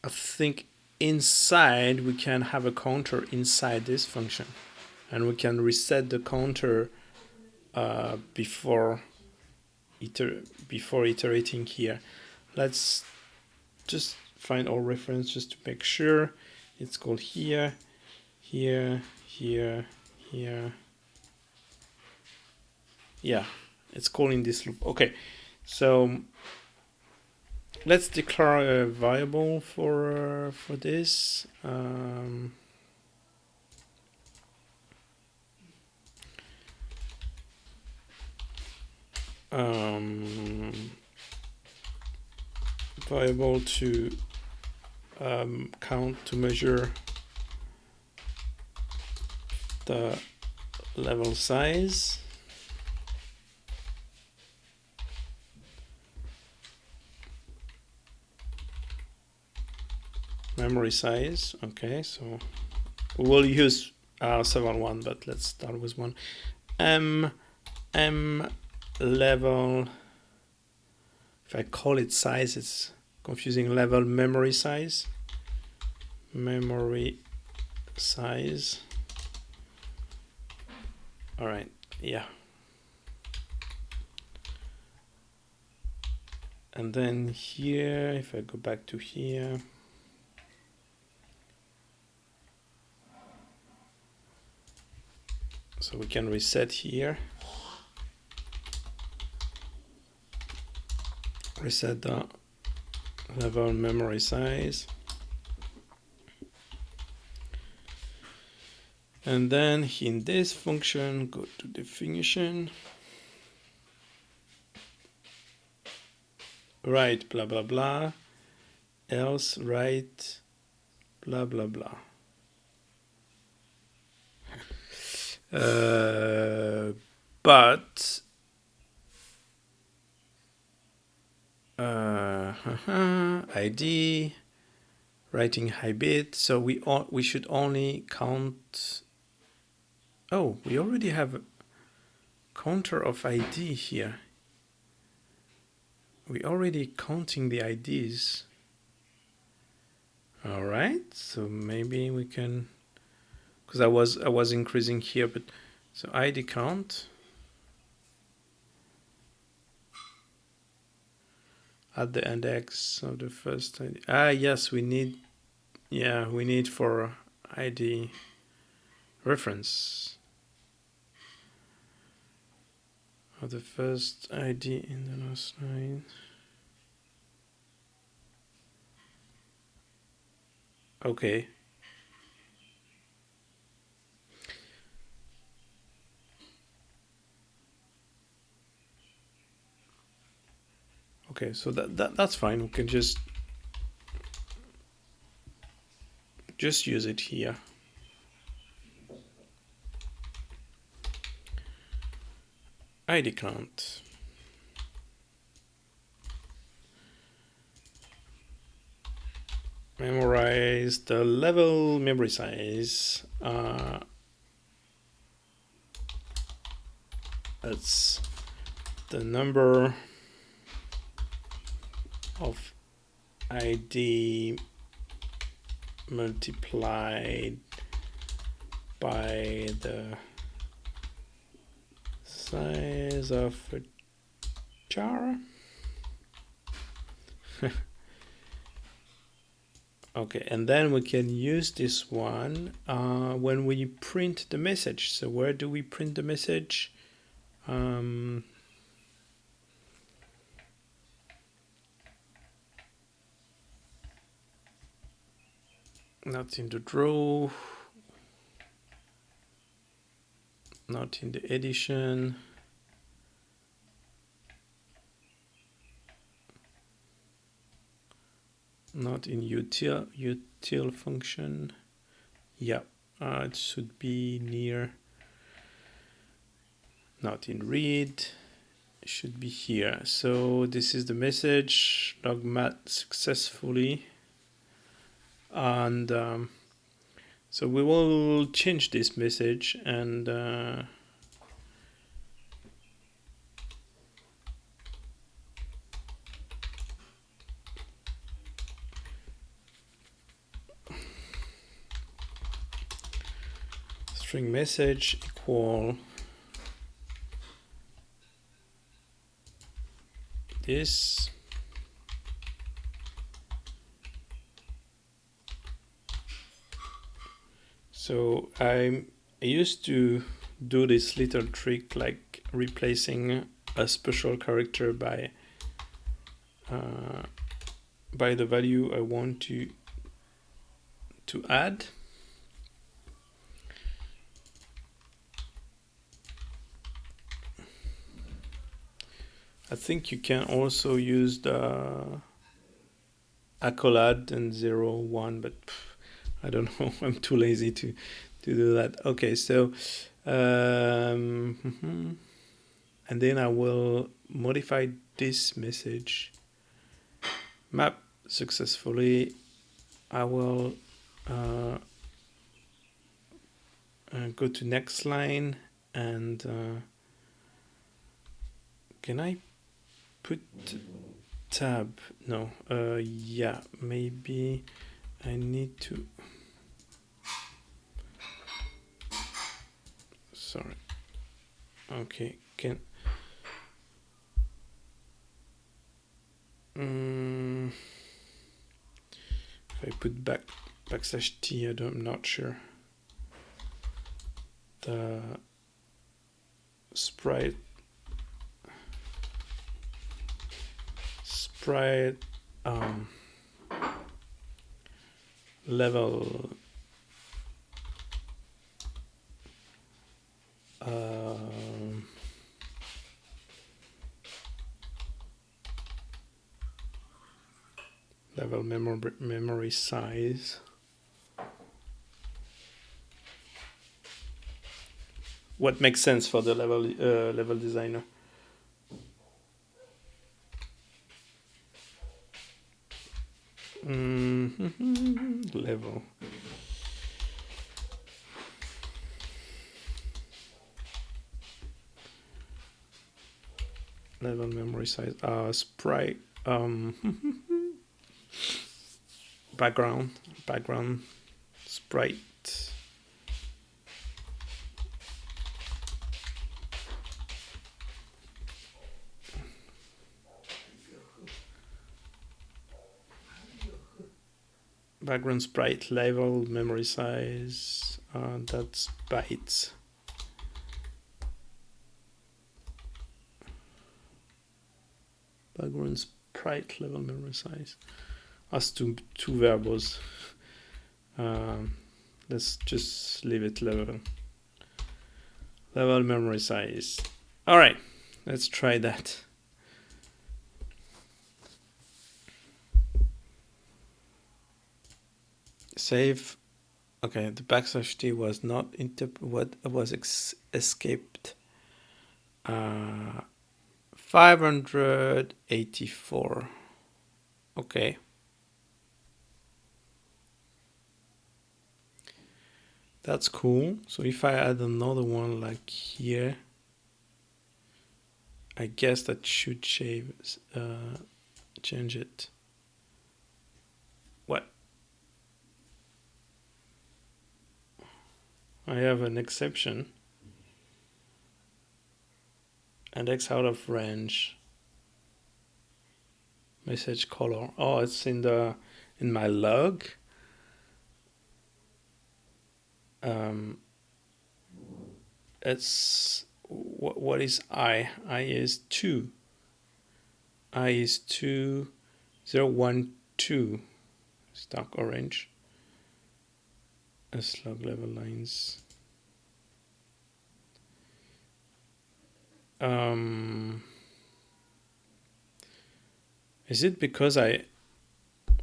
think inside we can have a counter inside this function, and we can reset the counter before iterating here. Let's just find our reference just to make sure. It's called here, here, here, here. Yeah, it's calling this loop. Okay, so let's declare a variable for this. Variable to count, to measure the level size. Memory size. Okay, so we'll use several one, but let's start with one. M level. If I call it size, it's confusing. Level memory size. Memory size. All right, yeah. And then here, if I go back to here, so we can reset here. Reset the level memory size. And then in this function, go to definition. Write blah blah blah, else write blah blah blah. But ID, writing high bit, so we should only count. Oh, we already have a counter of ID here. We already counting the IDs. All right, so maybe we can, because I was increasing here, but so ID count. at the index of the first ID. Ah, yes, we need, yeah, we need for ID reference of the first ID in the last line. Okay. Okay, so that's fine. We can just use it here. ID count. Memorize the level memory size. That's the number of ID multiplied by the size of a jar. Okay, and then we can use this one when we print the message. So where do we print the message? Not in the draw, not in the edition. Not in util function. Yeah, it should be near. Not in read. It should be here. So this is the message. Logmat successfully. And so we will change this message and string message equal this. So I used to do this little trick like replacing a special character by the value I want to add. I think you can also use the accolade and 0, 1, but I don't know. I'm too lazy to do that. Okay, so and then I will modify this message. Map successfully. I will go to next line and can I put tab? No. Yeah, maybe I need to. Sorry. Okay. Can. If I put \t, I'm not sure. The sprite level level memory size. What makes sense for the level designer? Level memory size. Sprite background sprite. background sprite level, memory size, that's bytes. Background sprite level, memory size. As two variables. Let's just leave it level. Level memory size. All right, let's try that. Save. Okay, the \t was not what was escaped. 584. Okay. That's cool. So if I add another one like here, I guess that should change it. What? I have an exception. Index out of range. Message color. Oh, it's in my log. It's what is I? I is 2. I is 2012. It's dark orange. Slug level lines. Is it because I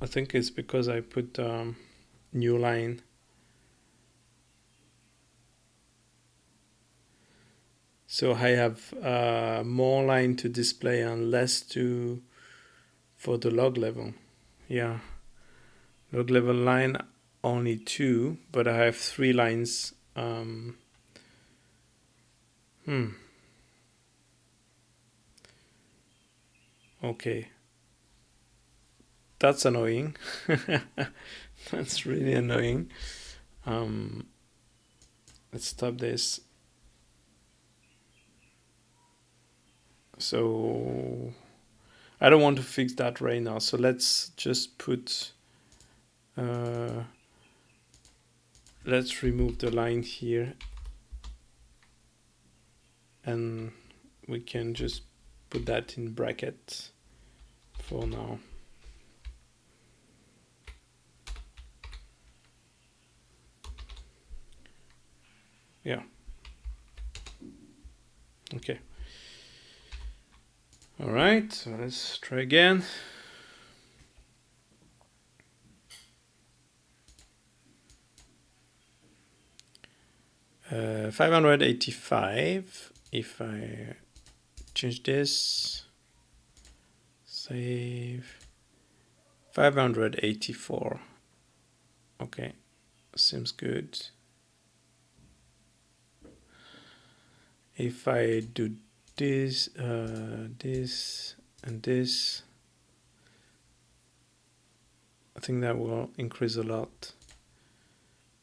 think it's because I put new line. So I have more line to display and less for the log level. Yeah. Log level line only 2, but I have 3 lines. Okay. That's annoying. That's really annoying. Let's stop this. So I don't want to fix that right now. So let's just put, let's remove the line here. And we can just put that in brackets for now. Yeah. Okay. All right, so let's try again. Uh, 585. If I change this, save. 584. Okay, seems good. If I do this, this, and this, I think that will increase a lot.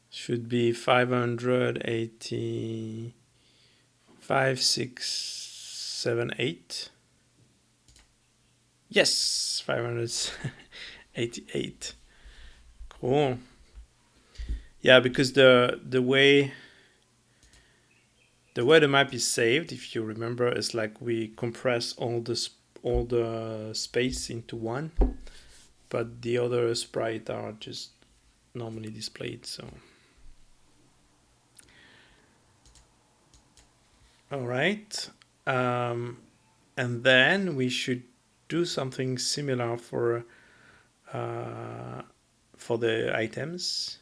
Should be 580, 5, 6, 7, 8. Yes, 588. Cool. Yeah, because the way the map is saved, if you remember, is like we compress all the space into one, but the other sprites are just normally displayed. So, all right, and then we should do something similar for the items.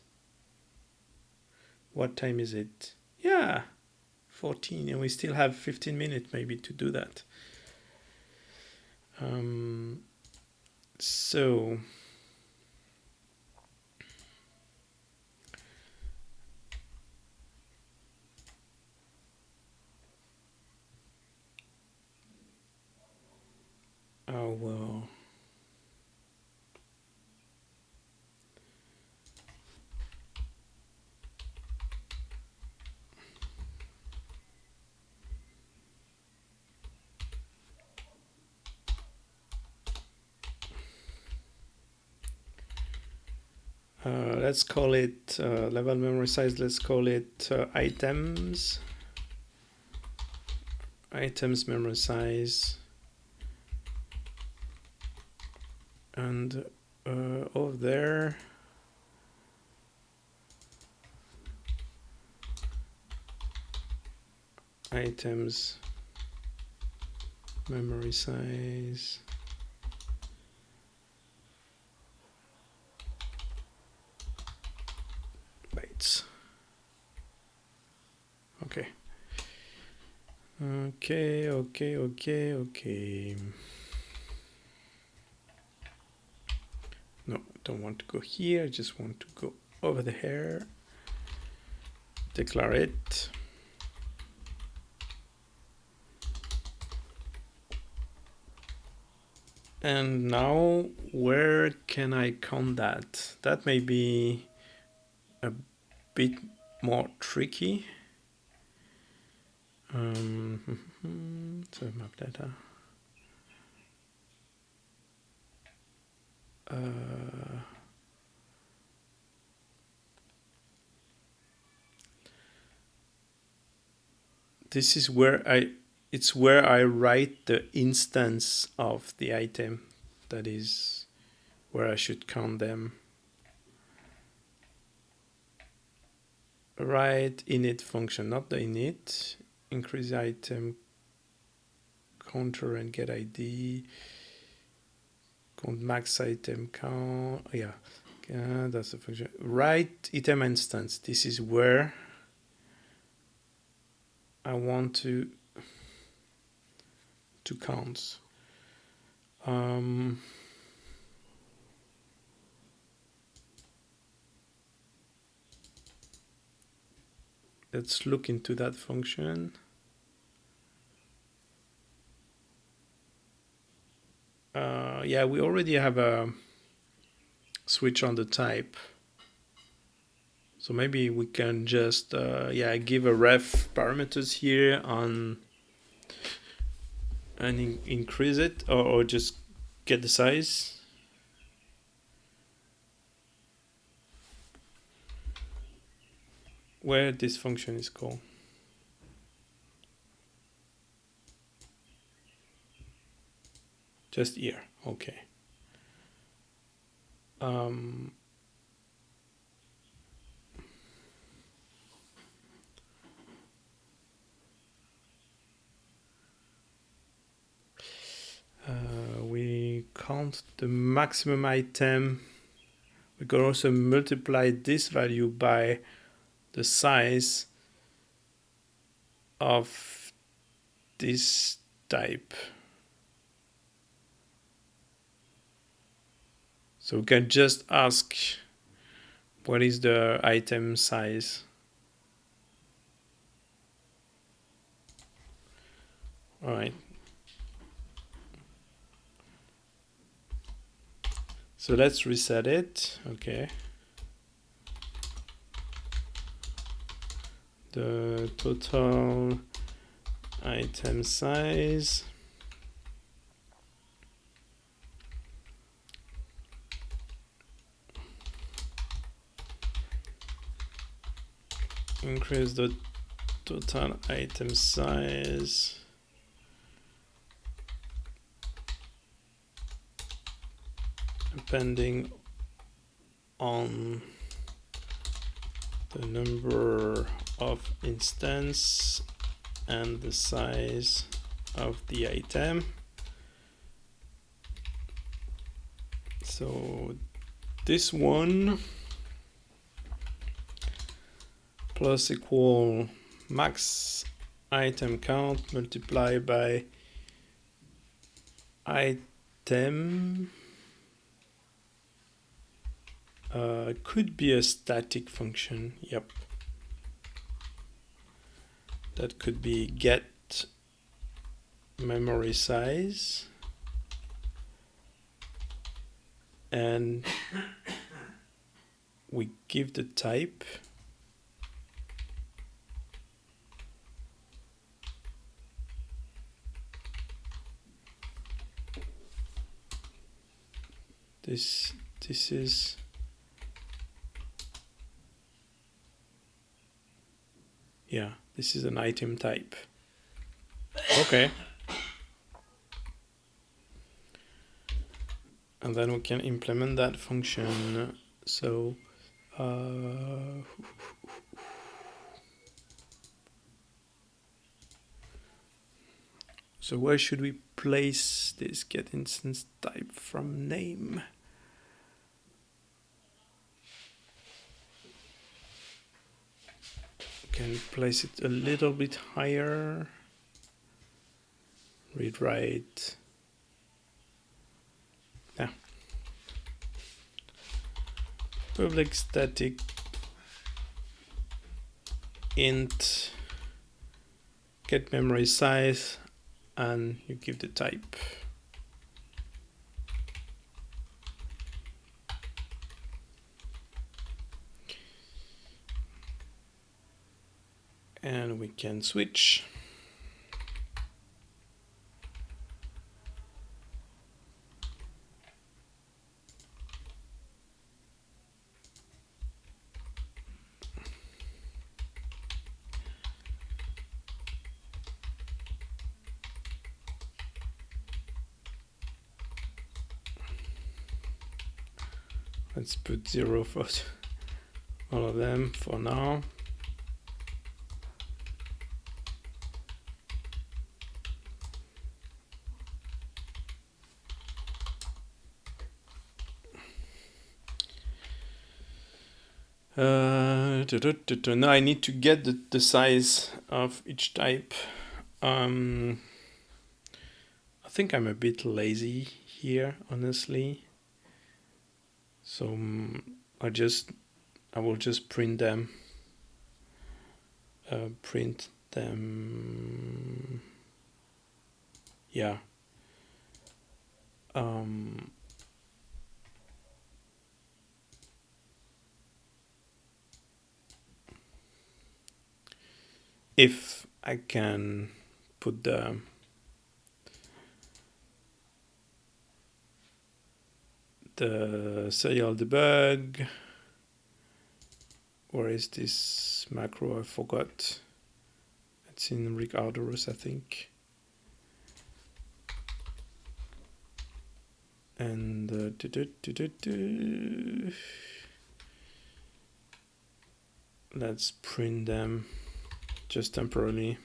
What time is it? Yeah, 14, and we still have 15 minutes maybe to do that. So oh well. let's call it level memory size. Let's call it items memory size, and over there items memory size bytes. Okay. No, don't want to go here. I just want to go over the here. Declare it. And now, where can I count that? That may be a bit more tricky. So map data. This is where it's where I write the instance of the item. That is where I should count them. Write init function, not the init. Increase item counter and get ID. Count max item count. Yeah, that's the function. Write item instance. This is where I want to count. Let's look into that function. Yeah, we already have a switch on the type. So maybe we can just give a ref parameters here on and increase it, or just get the size. Where this function is called. Just here, okay. We count the maximum item. We can also multiply this value by the size of this type. So we can just ask, what is the item size? All right. So let's reset it. Okay. The total item size. Increase the total item size. Depending on the number of instance and the size of the item. So this one plus equal max item count multiplied by item. Could be a static function. Yep. That could be get memory size, and we give the type. This is Yeah, this is an item type. Okay. And then we can implement that function. So so where should we place this get instance type from name? Can place it a little bit higher. Read write. Yeah. Public static int get memory size, and you give the type. And we can switch. Let's put 0 for all of them for now. Now I need to get the size of each type. I think I'm a bit lazy here, honestly. So I will just print them. Yeah. If I can put the serial debug. Where is this macro? I forgot. It's in Rick Arduboy, I think. And let's print them just temporarily.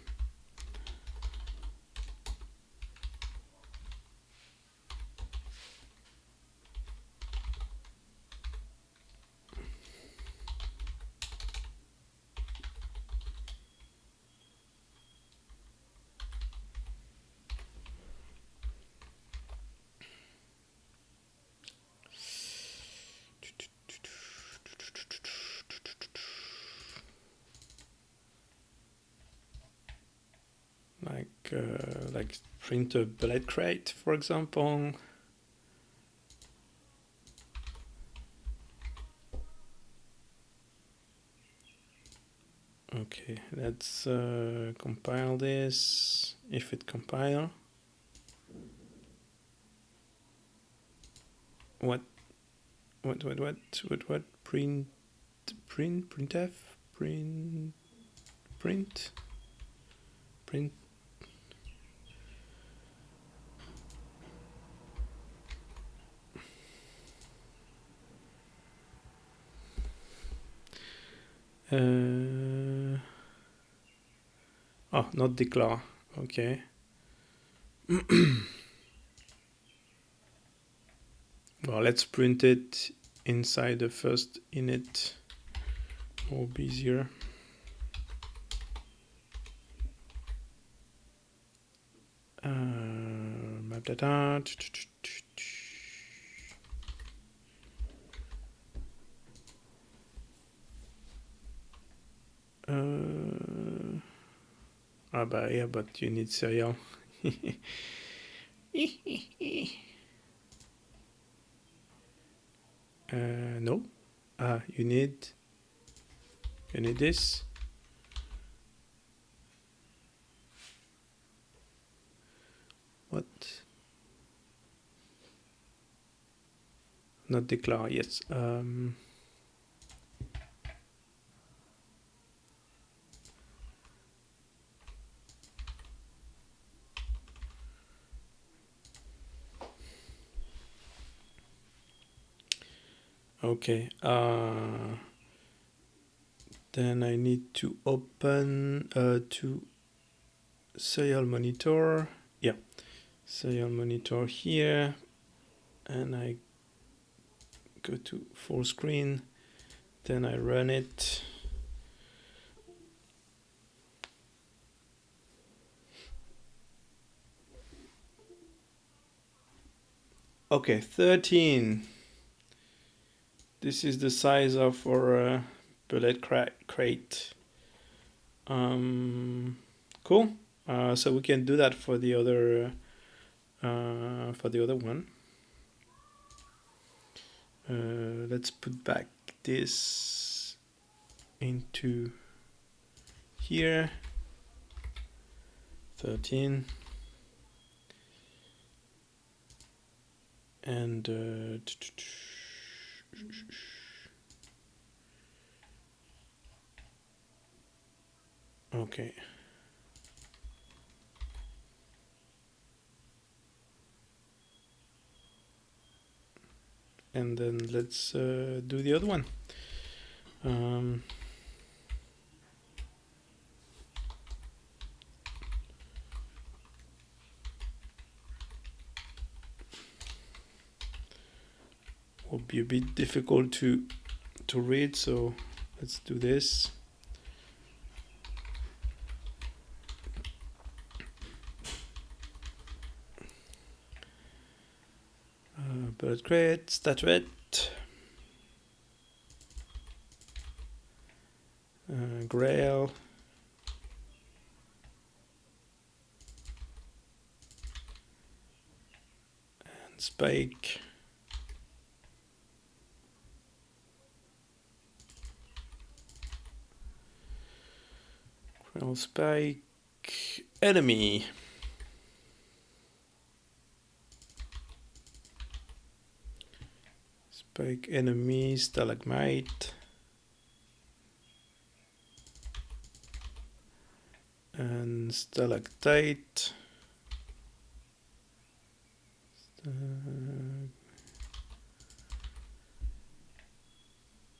Like print a bullet crate, for example. Okay, let's compile this. If it compile, what? Printf, print. Oh, not declare. Okay. Well, let's print it inside the first init. Will be easier. Map data. Yeah, but you need serial. No. You need this. What? Not declare, yes. Okay. Then I need to open to serial monitor. Yeah, serial monitor here, and I go to full screen. Then I run it. Okay, 13. This is the size of our bullet crate. Cool. So we can do that for the other one. Let's put back this into here. 13. And okay. And then let's do the other one. Will be a bit difficult to read, so let's do this. Bullet crate, statuette, grail, and spike. Grail, spike, enemy. Spike, enemy, stalagmite. And stalactite.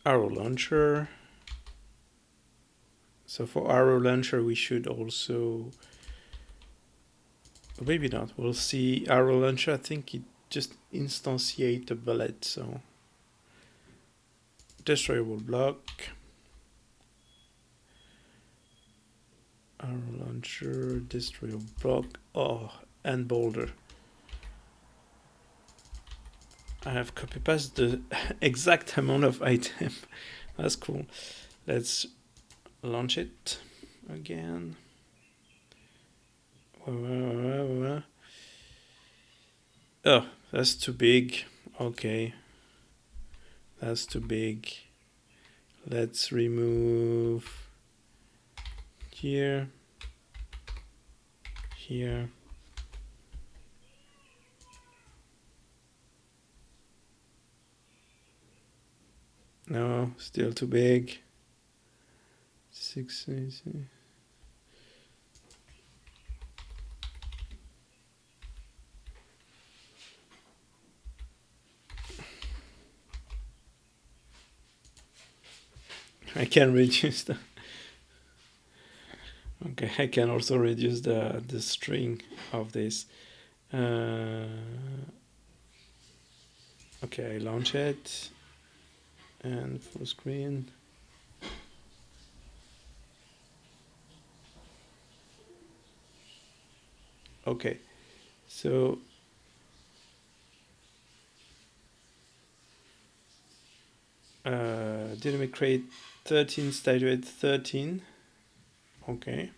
Arrow launcher. So for arrow launcher, we should also, maybe not. We'll see. Arrow launcher, I think it just instantiate a bullet. So destroyable block. Arrow launcher, destroyable block. Oh, and boulder. I have copy pasted the exact amount of item. That's cool. Let's launch it again. Oh, that's too big. Okay. That's too big. Let's remove here, here. No, still too big. 6. I can reduce the. Okay, I can also reduce the string of this. Okay, I launch it and full screen. Okay, so dynamic crate 13 statuette 13. Okay.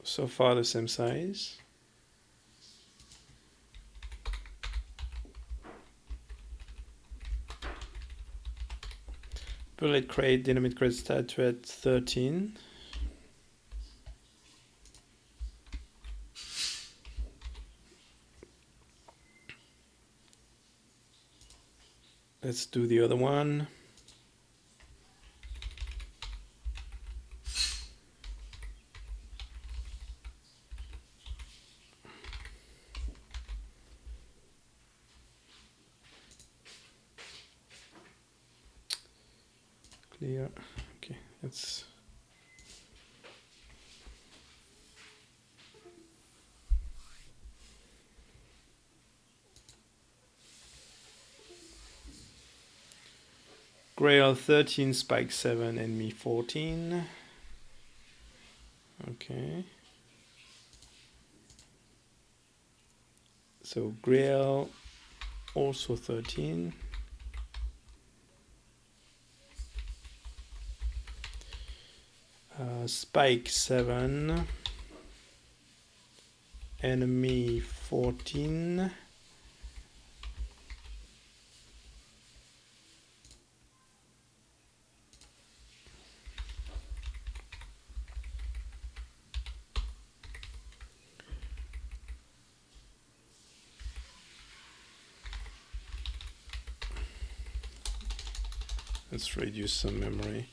So far the same size. Bullet crate, dynamite crate, statuette 13. Let's do the other one. clear. Okay, let's. Grail 13, Spike 7, enemy 14. Okay. So Grail also 13. Spike 7. Enemy 14. Let's reduce some memory.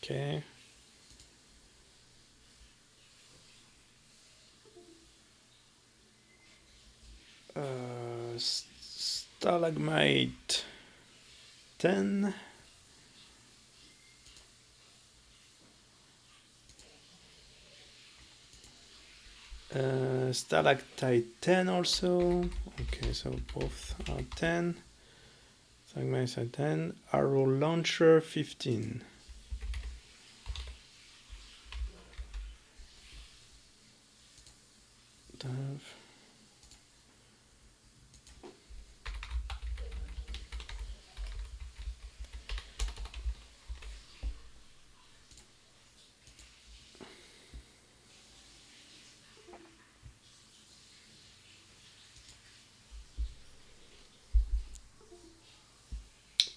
Okay. Stalagmite 10. Stalactite 10 also. Okay, so both are 10. Stalagmites are 10. Arrow launcher 15.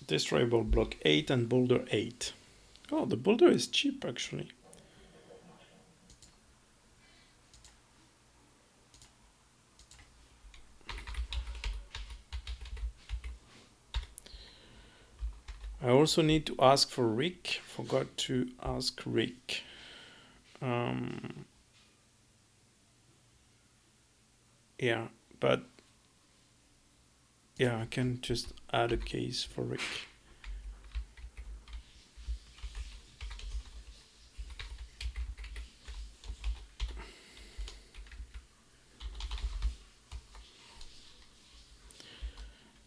Destroyable block 8 and boulder 8. Oh, the boulder is cheap actually. I also need to ask for Rick. Forgot to ask Rick. Yeah, but yeah, I can just add a case for Rick.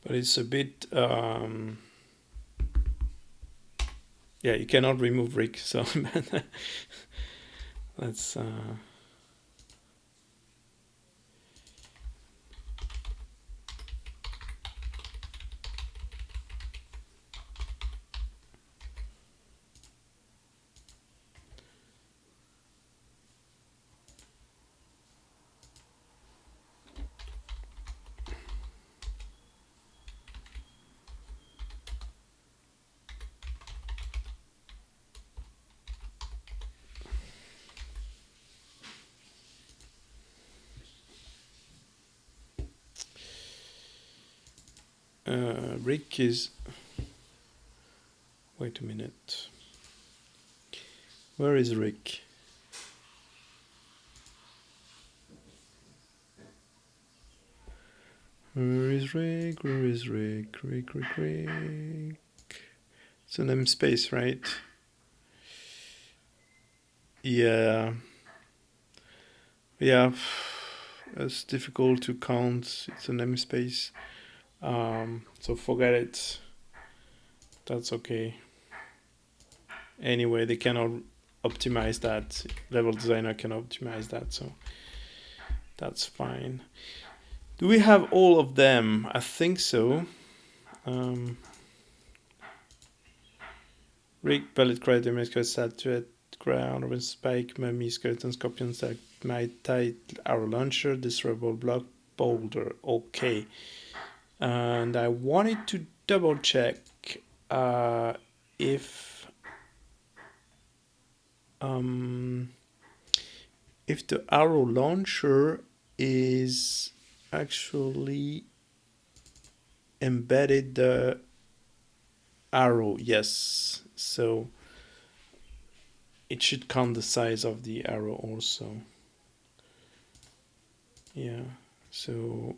But it's a bit yeah, you cannot remove Rick, so let's Rick is, wait a minute, where is Rick? Where is Rick? Where is Rick? Rick. It's an M space, right? Yeah. Yeah. It's difficult to count. It's an M space. So forget it. That's okay. Anyway, they cannot optimize that. Level designer can optimize that, so that's fine. Do we have all of them? I think so. Rig, pellet crate, miscut, statuette, ground, open spike, mummy, skeleton, scorpion, stack, my tight, arrow launcher, disrobable block, boulder. Okay. And I wanted to double check if the arrow launcher is actually embedded the arrow. Yes, so it should count the size of the arrow also. Yeah, so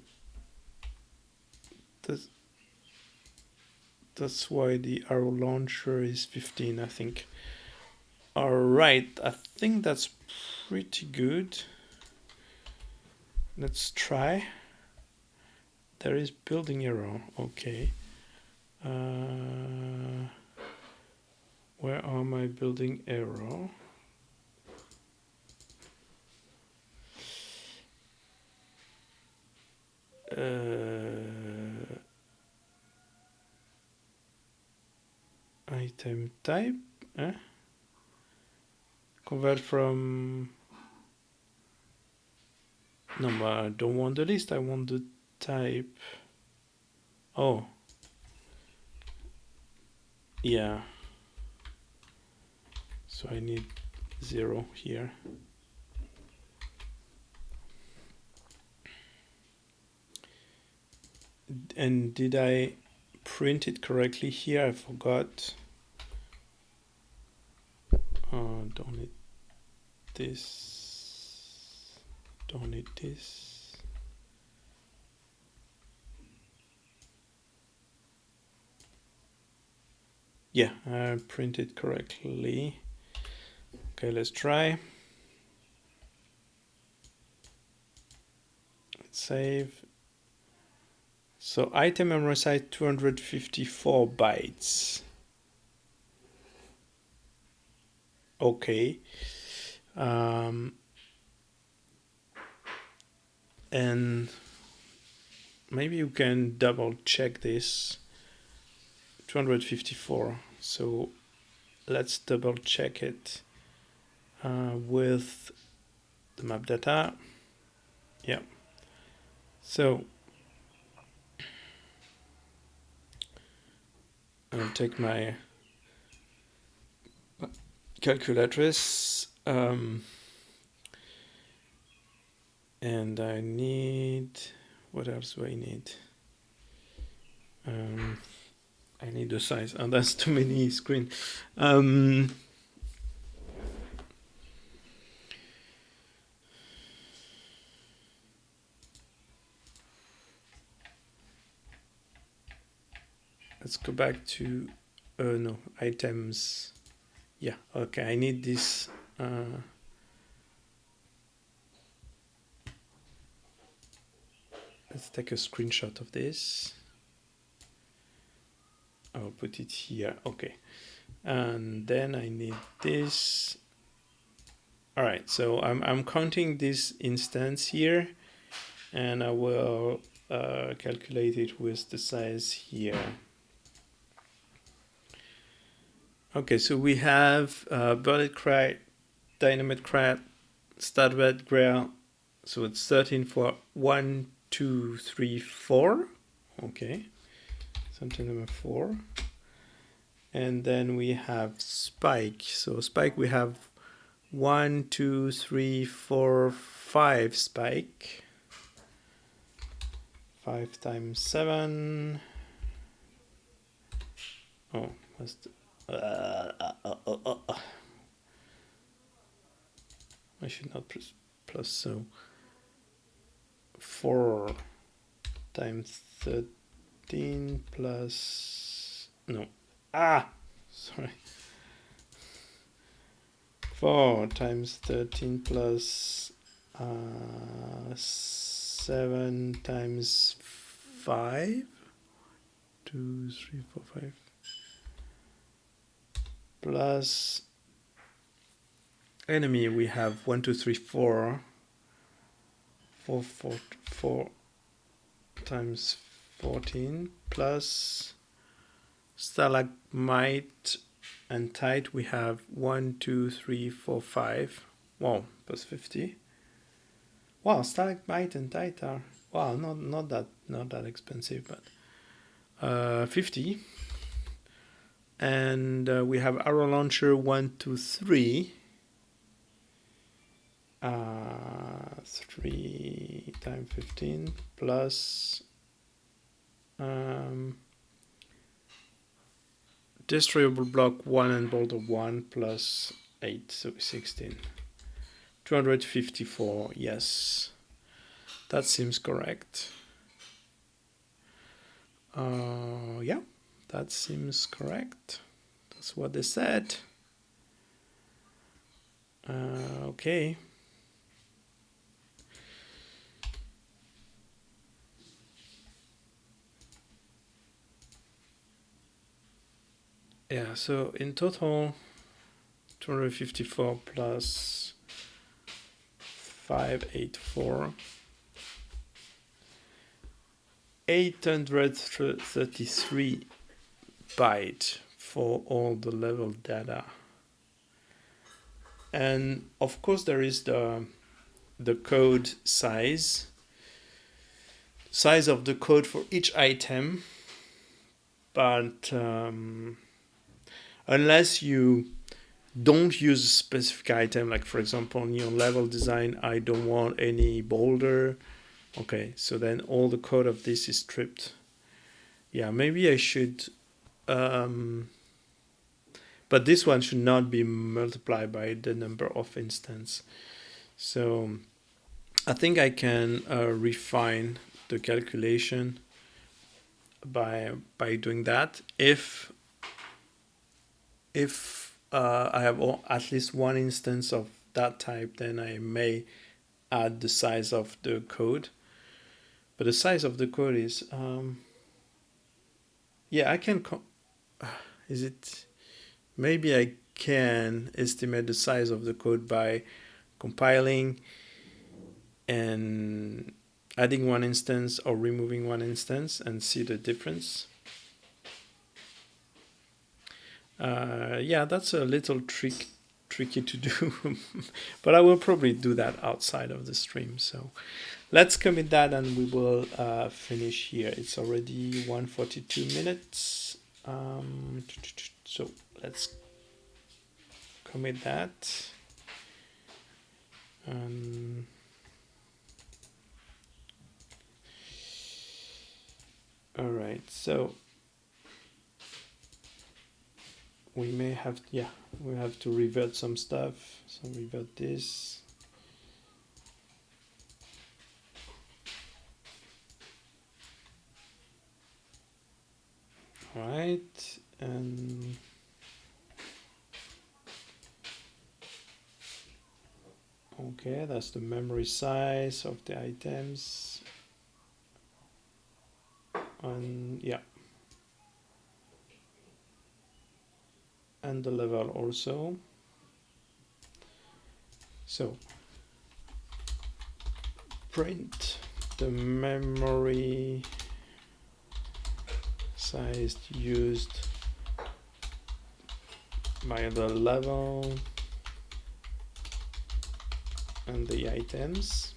That's why the arrow launcher is 15, I think. All right, I think that's pretty good. Let's try. There is building arrow. Okay. Where are my building arrow? Item type. Convert from. No, but I don't want the list. I want the type. Oh. Yeah. So I need 0 here. And did I print it correctly here? I forgot. Don't need this. Don't need this. Yeah, I printed correctly. Okay, let's try. Let's save. So item memory size 254 bytes. Okay. And maybe you can double check this. 254. So let's double check it with the map data. Yeah. So I'll take my calculatress and I need, what else do I need? I need the size. Oh, that's too many screen. Let's go back to, no, items. Yeah, okay, I need this. Let's take a screenshot of this. I'll put it here, okay. And then I need this. All right, so I'm counting this instance here, and I will calculate it with the size here. Okay, so we have bullet crate, dynamite crate, startbed grail. So it's 13 for 1, 2, 3, 4. Okay, something number 4. And then we have spike. So spike we have 1, 2, 3, 4, 5 spike. 5 times 7. Oh, what's the, I should not plus, so 4 times 13 plus, no, sorry, 4 times 13 plus 7 times 5, 2, 3, 4, 5, plus enemy we have 1, 2, 3, 4, 4 times 14 plus stalagmite and tite we have 1, 2, 3, 4, 5. Wow, plus 50. Wow, stalagmite and tite are, wow, not that expensive, but 50. And we have arrow launcher 1, 2, 3. 3 times 15 plus destroyable block 1 and boulder 1 plus 8, so 16. 254, yes. That seems correct. Yeah, that seems correct. That's what they said. Okay. Yeah, so in total, 254 plus 584, 833 byte for all the level data. And of course there is the code size of the code for each item, but unless you don't use a specific item, like for example in your level design, I don't want any boulder, okay, so then all the code of this is stripped. Yeah, maybe I should but this one should not be multiplied by the number of instances. So I think I can refine the calculation by doing that. If I have at least one instance of that type, then I may add the size of the code. But the size of the code is yeah, I can is it maybe I can estimate the size of the code by compiling and adding one instance or removing one instance and see the difference. Yeah, that's a little tricky to do, but I will probably do that outside of the stream. So let's commit that and we will finish here. It's already 1:42 minutes. So let's commit that. All right, so we may have, yeah, we have to revert some stuff. So revert this. All right, and okay, that's the memory size of the items. And yeah, and the level also. So print the memory size used by the level and the items.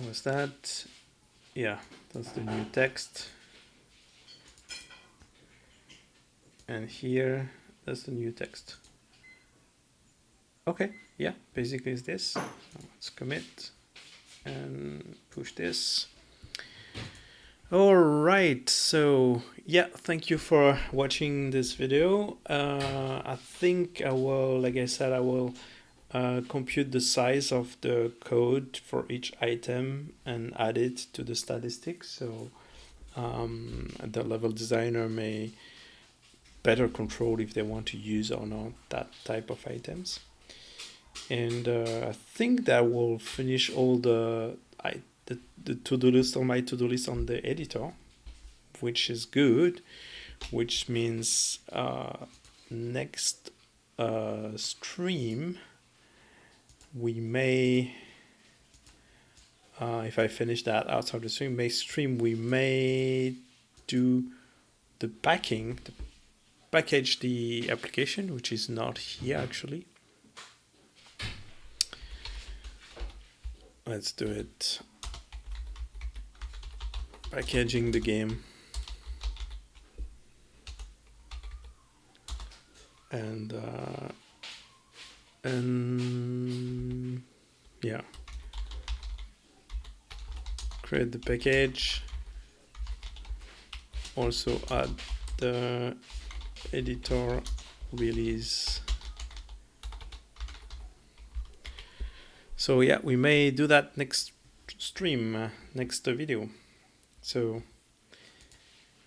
What's that? Yeah, that's the new text. And here, that's the new text. Okay, yeah, basically it's this. So let's commit and push this. All right, so yeah, thank you for watching this video. I think I will, like I said, I will compute the size of the code for each item and add it to the statistics. So the level designer may better control if they want to use or not that type of items. And I think that will finish all the to-do list on my to-do list on the editor, which is good, which means next stream we may if I finish that outside the stream we may do the package the application, which is not here actually. Let's do it. Packaging the game. And yeah, create the package, also add the editor release. So yeah, we may do that next stream next video. So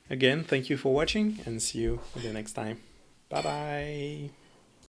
again, thank you for watching and see you the next time. Bye bye.